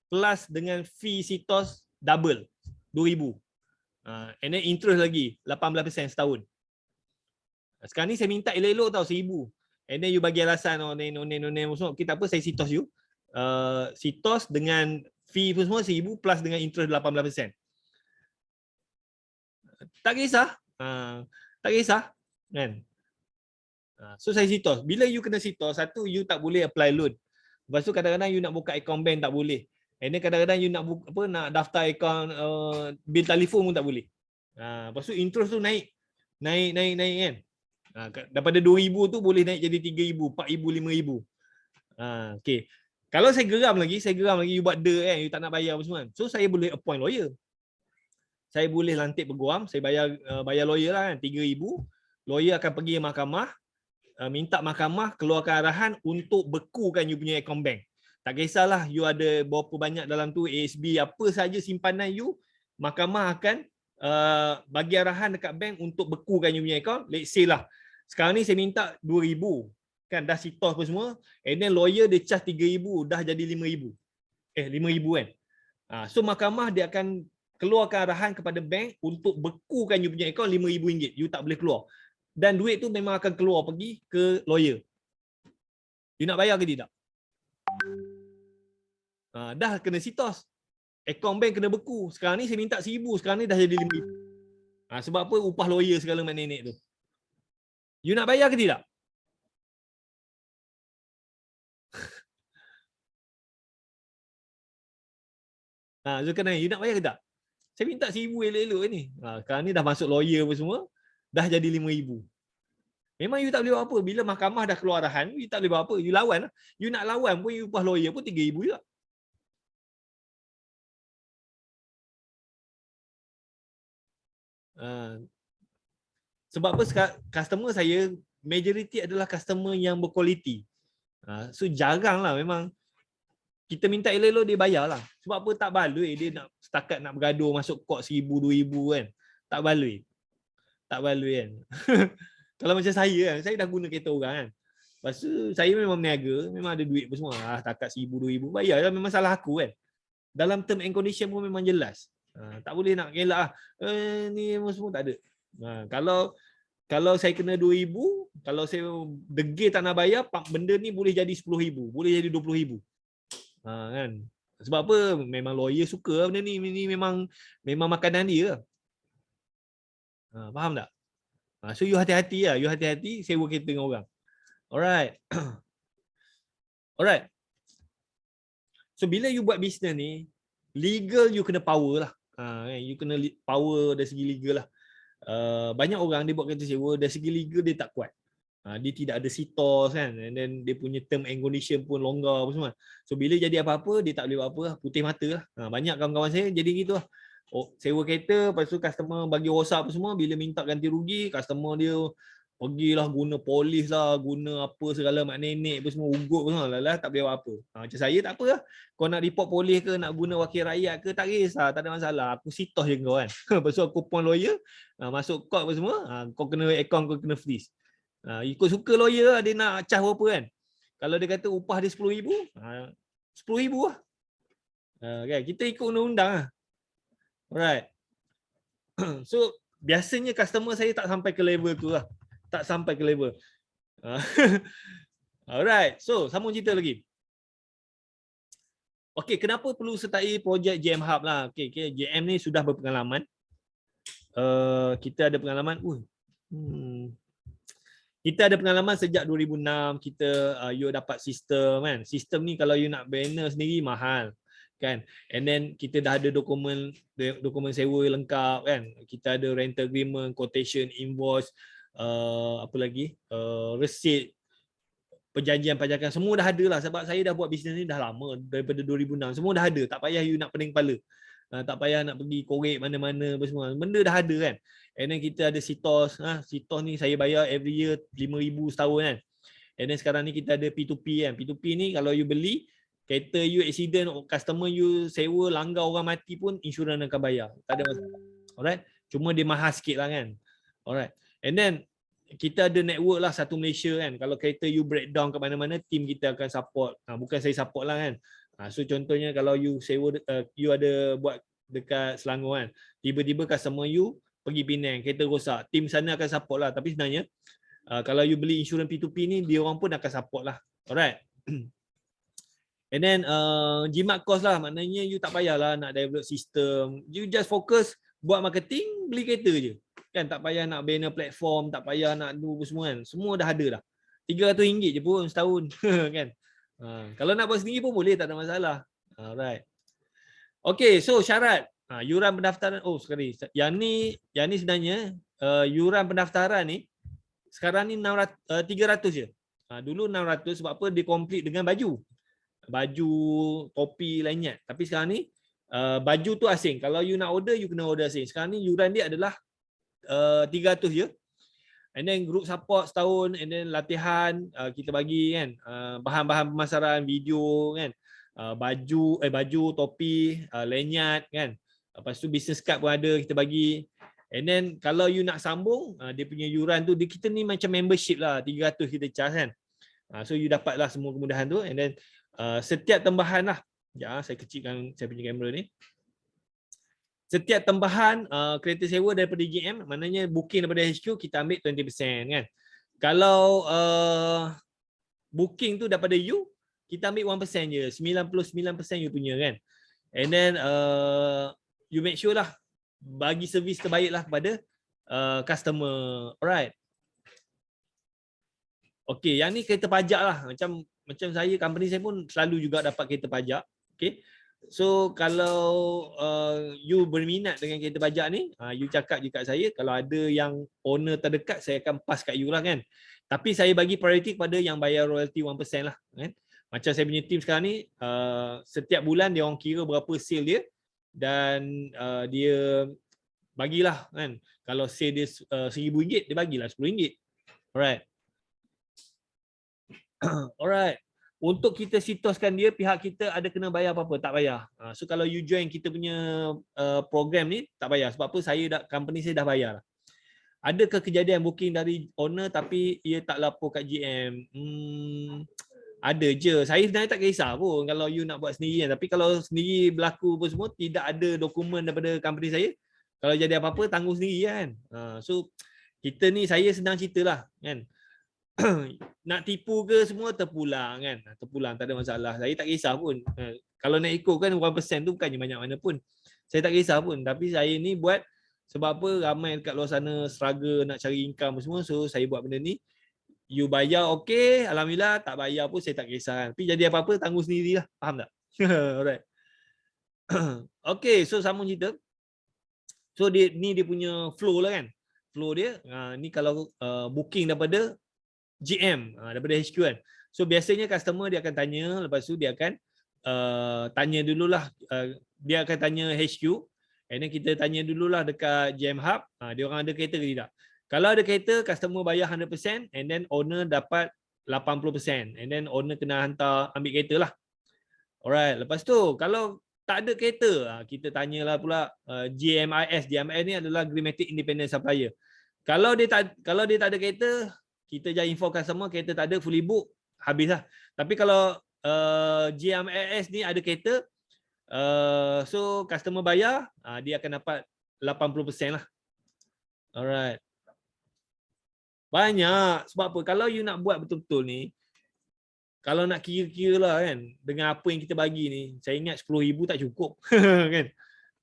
[SPEAKER 1] plus dengan fee sitos double RM2,000. And then interest lagi 18% setahun. Sekarang ni saya minta elok-elok tau RM1,000. And then you bagi alasan semua. Okay, tak apa saya sitos you. Sitos dengan fee pun semua RM1,000 plus dengan interest 18%. Tak kisah. Tak kisah. Kan? So saya sitos. Bila you kena sitos, satu you tak boleh apply loan. Lepas tu kadang-kadang you nak buka account bank tak boleh. And then kadang-kadang you nak nak daftar account bil telefon pun tak boleh. Lepas tu interest tu naik kan. Daripada RM2,000 tu boleh naik jadi RM3,000, RM4,000, RM5,000. Okay. Kalau saya geram lagi you buat kan, you tak nak bayar apa semua. So saya boleh appoint lawyer. Saya boleh lantik peguam, saya bayar lawyer lah kan, RM3,000. Lawyer akan pergi ke mahkamah, minta mahkamah keluarkan arahan untuk bekukan you punya account bank. Tak kisahlah you ada berapa banyak dalam tu, ASB, apa saja simpanan you, mahkamah akan bagi arahan dekat bank untuk bekukan you punya account. Let's say lah, sekarang ni saya minta RM2,000. kan dah sitos apa semua, and then lawyer dia charge 3,000 dah jadi 5,000. 5,000 kan. So mahkamah dia akan keluarkan arahan kepada bank untuk bekukan you punya akaun RM5,000. You tak boleh keluar. Dan duit tu memang akan keluar pergi ke lawyer. You nak bayar ke tidak? Dah kena sitos. Akaun bank kena beku. Sekarang ni saya minta 1,000, sekarang ni dah jadi 5,000. Sebab apa? Upah lawyer segala mak nenek tu. You nak bayar ke tidak? Zulkarnain, you nak bayar ke tak? Saya minta 1,000 elok-elok ni. Sekarang ni dah masuk lawyer apa semua, dah jadi 5,000. Memang you tak boleh buat apa. Bila mahkamah dah keluar arahan, you tak boleh buat apa. You lawan lah. You nak lawan pun, you upah lawyer pun 3,000 juga. Sebab apa customer saya, majority adalah customer yang berkualiti. So jarang lah memang kita minta elok-elok dia bayar lah. Sebab apa tak baloi dia nak setakat nak bergaduh masuk court 1,000, 2,000 kan. Tak baloi. Tak baloi kan. Kalau macam saya kan, saya dah guna kereta orang kan. Lepas tu saya memang meniaga, memang ada duit pun semua. Setakat 1,000, 2,000 bayar lah, memang salah aku kan. Dalam term and condition pun memang jelas. Tak boleh nak gelak ni semua tak ada. Kalau saya kena 2,000, kalau saya degil tak nak bayar, benda ni boleh jadi 10,000, boleh jadi 20,000. Kan. Sebab apa? Memang lawyer suka benda ni. Ini memang makanan dia. Faham tak? So you hati-hati lah. You hati-hati sewa kereta dengan orang. Alright. Alright. So bila you buat bisnes ni, legal you kena power lah. You kena power dari segi legal lah. Banyak orang dia buat kereta sewa, dari segi legal dia tak kuat. Dia tidak ada sitos kan, and then dia punya term and condition pun longgar apa semua. So bila jadi apa-apa dia tak boleh buat apa lah, putih mata lah. Banyak kawan-kawan saya jadi gitu lah. Sewa kereta, lepas tu customer bagi rosak apa semua, bila minta ganti rugi, customer dia pergilah guna polis lah, guna apa segala mak nenek apa semua, ugut apa semua, lah tak boleh buat apa. Macam saya tak apa lah. Kau nak report polis ke, nak guna wakil rakyat ke, tak kisah, tak ada masalah. Aku sitos je kau kan. Lepas tu aku pun lawyer, masuk court apa semua, kau kena account kau kena freeze. Ikut suka lawyer lah, dia nak charge berapa kan. Kalau dia kata upah dia 10,000, 10,000 lah. Kan? Kita ikut undang-undang lah. Alright. So biasanya customer saya tak sampai ke level tu lah. Tak sampai ke level. Alright. So sambung cerita lagi. Okay, kenapa perlu sertai projek JM Hub lah. Okay, JM ni sudah berpengalaman. Kita ada pengalaman. Kita ada pengalaman sejak 2006. Kita you dapat sistem kan. Sistem ni kalau you nak banner sendiri mahal kan. And then kita dah ada dokumen sewa lengkap kan. Kita ada rental agreement, quotation, invoice, apa lagi, receipt, perjanjian pajakan, semua dah ada lah. Sebab saya dah buat bisnes ni dah lama, daripada 2006. Semua dah ada, tak payah you nak pening kepala. Tak payah nak pergi korek mana-mana apa semua. Benda dah ada kan. And then kita ada sitos. Sitos ni saya bayar every year 5,000 setahun kan. And then sekarang ni kita ada P2P kan. P2P ni kalau you beli, kereta you accident, customer you sewa, langgar orang mati pun insurans akan bayar. Tak ada masalah. Alright. Cuma dia mahal sikit lah kan. Alright. And then kita ada network lah satu Malaysia kan. Kalau kereta you breakdown ke mana-mana, team kita akan support. Bukan saya support lah kan. So contohnya kalau you sewa, you ada buat dekat Selangor kan. Tiba-tiba customer you pergi Penang, kereta rosak. Team sana akan support lah. Tapi sebenarnya kalau you beli insurans P2P ni, dia orang pun akan support lah. Alright. And then jimat cost lah. Maknanya you tak payahlah nak develop sistem. You just fokus buat marketing, beli kereta je. Kan tak payah nak banner platform, tak payah nak do semua kan. Semua dah ada dah. RM300 je pun setahun kan. Kalau nak buat sendiri pun boleh, tak ada masalah. Alright. Okay, so syarat. Yuran pendaftaran. Oh, sekali. Yang ni sebenarnya yuran pendaftaran ni sekarang ni 300 je. Dulu 600 sebab apa? Dia complete dengan baju, topi, lanyard. Tapi sekarang ni baju tu asing. Kalau you nak order, you kena order asing. Sekarang ni yuran dia adalah 300 je. And then group support setahun, and then latihan kita bagi kan, bahan-bahan pemasaran, video kan, baju, topi, lanyard kan. Lepas tu business card pun ada kita bagi. And then kalau you nak sambung, dia punya yuran tu, kita ni macam membership lah, 300 kita charge kan. So you dapatlah semua kemudahan tu, and then setiap tambahan lah, sekejap saya kecilkan saya punya kamera ni. Setiap tambahan kereta sewa daripada GM, maknanya booking daripada HQ kita ambil 20% kan. Kalau booking tu daripada you, kita ambil 1% je, 99% you punya kan. And then you make sure lah bagi servis terbaik lah kepada customer. Alright. Okay, yang ni kereta pajak lah. Macam saya, company saya pun selalu juga dapat kereta pajak. Okay. So kalau you berminat dengan kereta pajak ni, you cakap je kat saya. Kalau ada yang owner terdekat, saya akan pass kat you lah kan. Tapi saya bagi priority kepada yang bayar royalty 1% lah kan. Macam saya punya team sekarang ni, setiap bulan dia orang kira berapa sale dia, dan dia bagilah kan. Kalau sale dia RM1,000, dia bagilah RM10. Alright. Alright. Untuk kita sitoskan dia, pihak kita ada kena bayar apa-apa? Tak bayar. So kalau you join kita punya program ni, tak bayar. Sebab apa? Company saya dah bayar. Adakah kejadian booking dari owner tapi ia tak lapor kat GM? Ada je. Saya sebenarnya tak kisah pun kalau you nak buat sendiri kan. Tapi kalau sendiri berlaku apa semua, tidak ada dokumen daripada company saya. Kalau jadi apa-apa, tanggung sendiri kan. So kita ni, saya senang cerita lah kan. Nak tipu ke semua terpulang kan. Terpulang, tak ada masalah. Saya tak kisah pun. Kalau nak ikut kan 1% tu bukannya banyak mana pun. Saya tak kisah pun. Tapi saya ni buat sebab apa, ramai dekat luar sana struggle nak cari income semua. So saya buat benda ni. You bayar okey, alhamdulillah. Tak bayar pun saya tak kisah. Tapi jadi apa-apa tanggung sendirilah. Faham tak? Alright. Okay, so sambung cerita. So dia punya flow lah kan. Flow dia ni kalau booking daripada GM, daripada HQ kan. So biasanya customer dia akan tanya, lepas tu dia akan tanya dululah, dia akan tanya HQ, and then kita tanya dululah dekat GM Hub, dia orang ada kereta ke tidak. Kalau ada kereta, customer bayar 100% and then owner dapat 80%, and then owner kena hantar ambil kereta lah. Alright, lepas tu kalau tak ada kereta, kita tanyalah pula GMIS. GMIS ni adalah Greenmatic Independent Supplier. Kalau dia tak ada kereta, kita jangan info customer kereta tak ada, fully book, habislah. Tapi kalau GMIS ni ada kereta, so customer bayar, dia akan dapat 80% lah. Alright. Banyak. Sebab apa? Kalau you nak buat betul-betul ni, kalau nak kira-kira lah kan, dengan apa yang kita bagi ni, saya ingat RM10,000 tak cukup. Kan?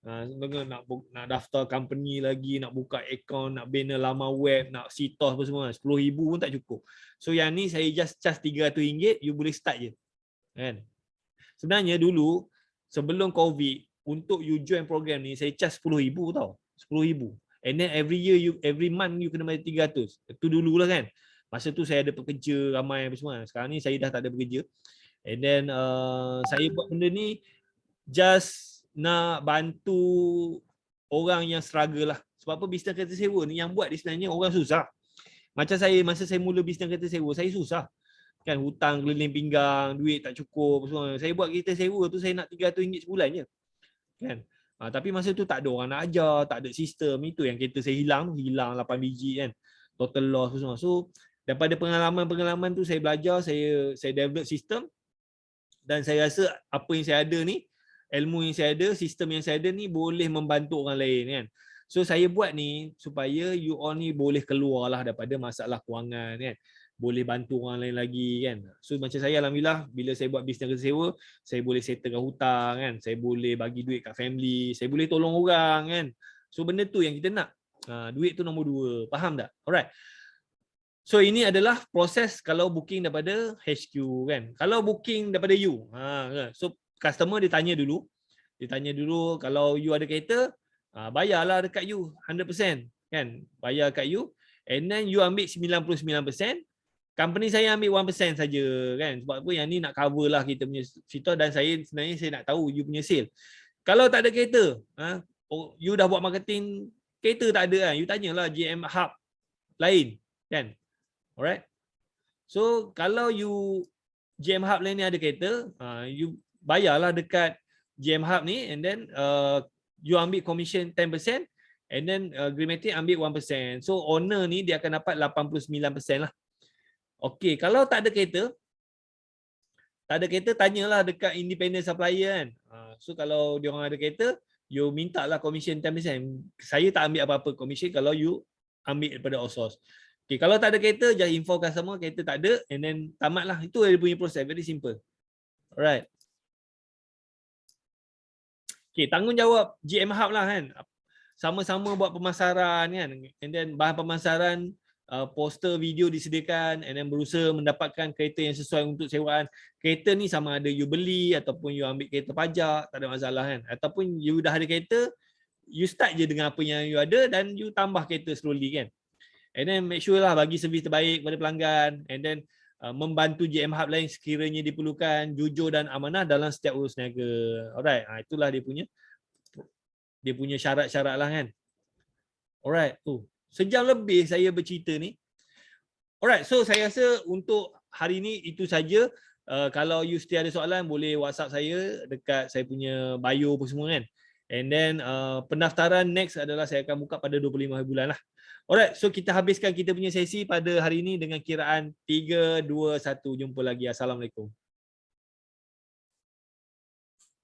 [SPEAKER 1] Nak daftar company lagi, nak buka account, nak bina laman web, nak sitos apa semua, RM10,000 pun tak cukup. So yang ni saya just charge RM300, you boleh start je. Kan? Sebenarnya dulu sebelum COVID, untuk you join program ni saya charge RM10,000 tau. RM10,000. And then every month you kena bayar RM300. Itu dululah kan. Masa tu saya ada pekerja ramai apa semua. Sekarang ni saya dah tak ada pekerja. And then saya buat benda ni just nak bantu orang yang struggle lah. Sebab apa, bisnes kereta sewa ni yang buat di sebenarnya orang susah. Macam saya, masa saya mula bisnes kereta sewa, saya susah. Kan, hutang keliling pinggang, duit tak cukup semua. Saya buat kereta sewa tu saya nak RM300 sebulan je. Kan? Tapi masa tu tak ada orang nak ajar, tak ada sistem. Itu yang kereta saya hilang 8 biji kan. Total loss semua. So daripada pengalaman tu saya belajar, saya develop sistem, dan saya rasa apa yang saya ada ni, ilmu yang saya ada, sistem yang saya ada ni boleh membantu orang lain kan. So saya buat ni supaya you all ni boleh keluarlah daripada masalah kewangan kan. Boleh bantu orang lain lagi kan. So macam saya, alhamdulillah, bila saya buat bisnes kereta sewa, saya boleh settlekan hutang kan. Saya boleh bagi duit kat family, saya boleh tolong orang kan. So benda tu yang kita nak. Duit tu nombor 2. Faham tak? Alright. So ini adalah proses kalau booking daripada HQ kan. Kalau booking daripada you, so customer dia tanya dulu. Dia tanya dulu kalau you ada kereta, bayarlah dekat you 100% kan. Bayar kat you, and then you ambil 99%. Company saya ambil 1% saja kan. Sebab apa, yang ni nak cover lah kita punya situ, dan sebenarnya saya nak tahu you punya sale. Kalau tak ada kereta, you dah buat marketing, kereta tak ada kan, you tanyalah GM Hub lain kan. Alright. So kalau you GM Hub lain ni ada kereta, you bayarlah dekat GM Hub ni, and then you ambil commission 10%, and then Greenmatic ambil 1%. So owner ni dia akan dapat 89% lah. Okey, kalau tak ada kereta, tanyalah dekat independent supplier kan. So kalau dia orang ada kereta, you mintalah commission 10%. Saya tak ambil apa-apa commission kalau you ambil daripada outsource. Okay, kalau tak ada kereta, just inform customer kereta tak ada and then tamatlah. Itu dia punya proses, very simple. Alright. Okay, tanggungjawab GM Hub lah kan. Sama-sama buat pemasaran kan. And then bahan pemasaran, poster, video disediakan and then berusaha mendapatkan kereta yang sesuai untuk sewaan. Kereta ni sama ada you beli ataupun you ambil kereta pajak, tak ada masalah kan. Ataupun you dah ada kereta, you start je dengan apa yang you ada dan you tambah kereta slowly kan. And then make sure lah bagi servis terbaik kepada pelanggan and then membantu GM Hub lain sekiranya diperlukan, jujur dan amanah dalam setiap urus niaga. Alright, itulah dia punya syarat-syarat lah kan. Alright, sejam lebih saya bercerita ni. Alright, so saya rasa untuk hari ni itu saja. Kalau you still ada soalan, boleh WhatsApp saya dekat saya punya bio apa semua kan. And then pendaftaran next adalah saya akan buka pada 25 hari bulan lah. Alright, so kita habiskan kita punya sesi pada hari ini dengan kiraan 3, 2, 1. Jumpa lagi. Assalamualaikum.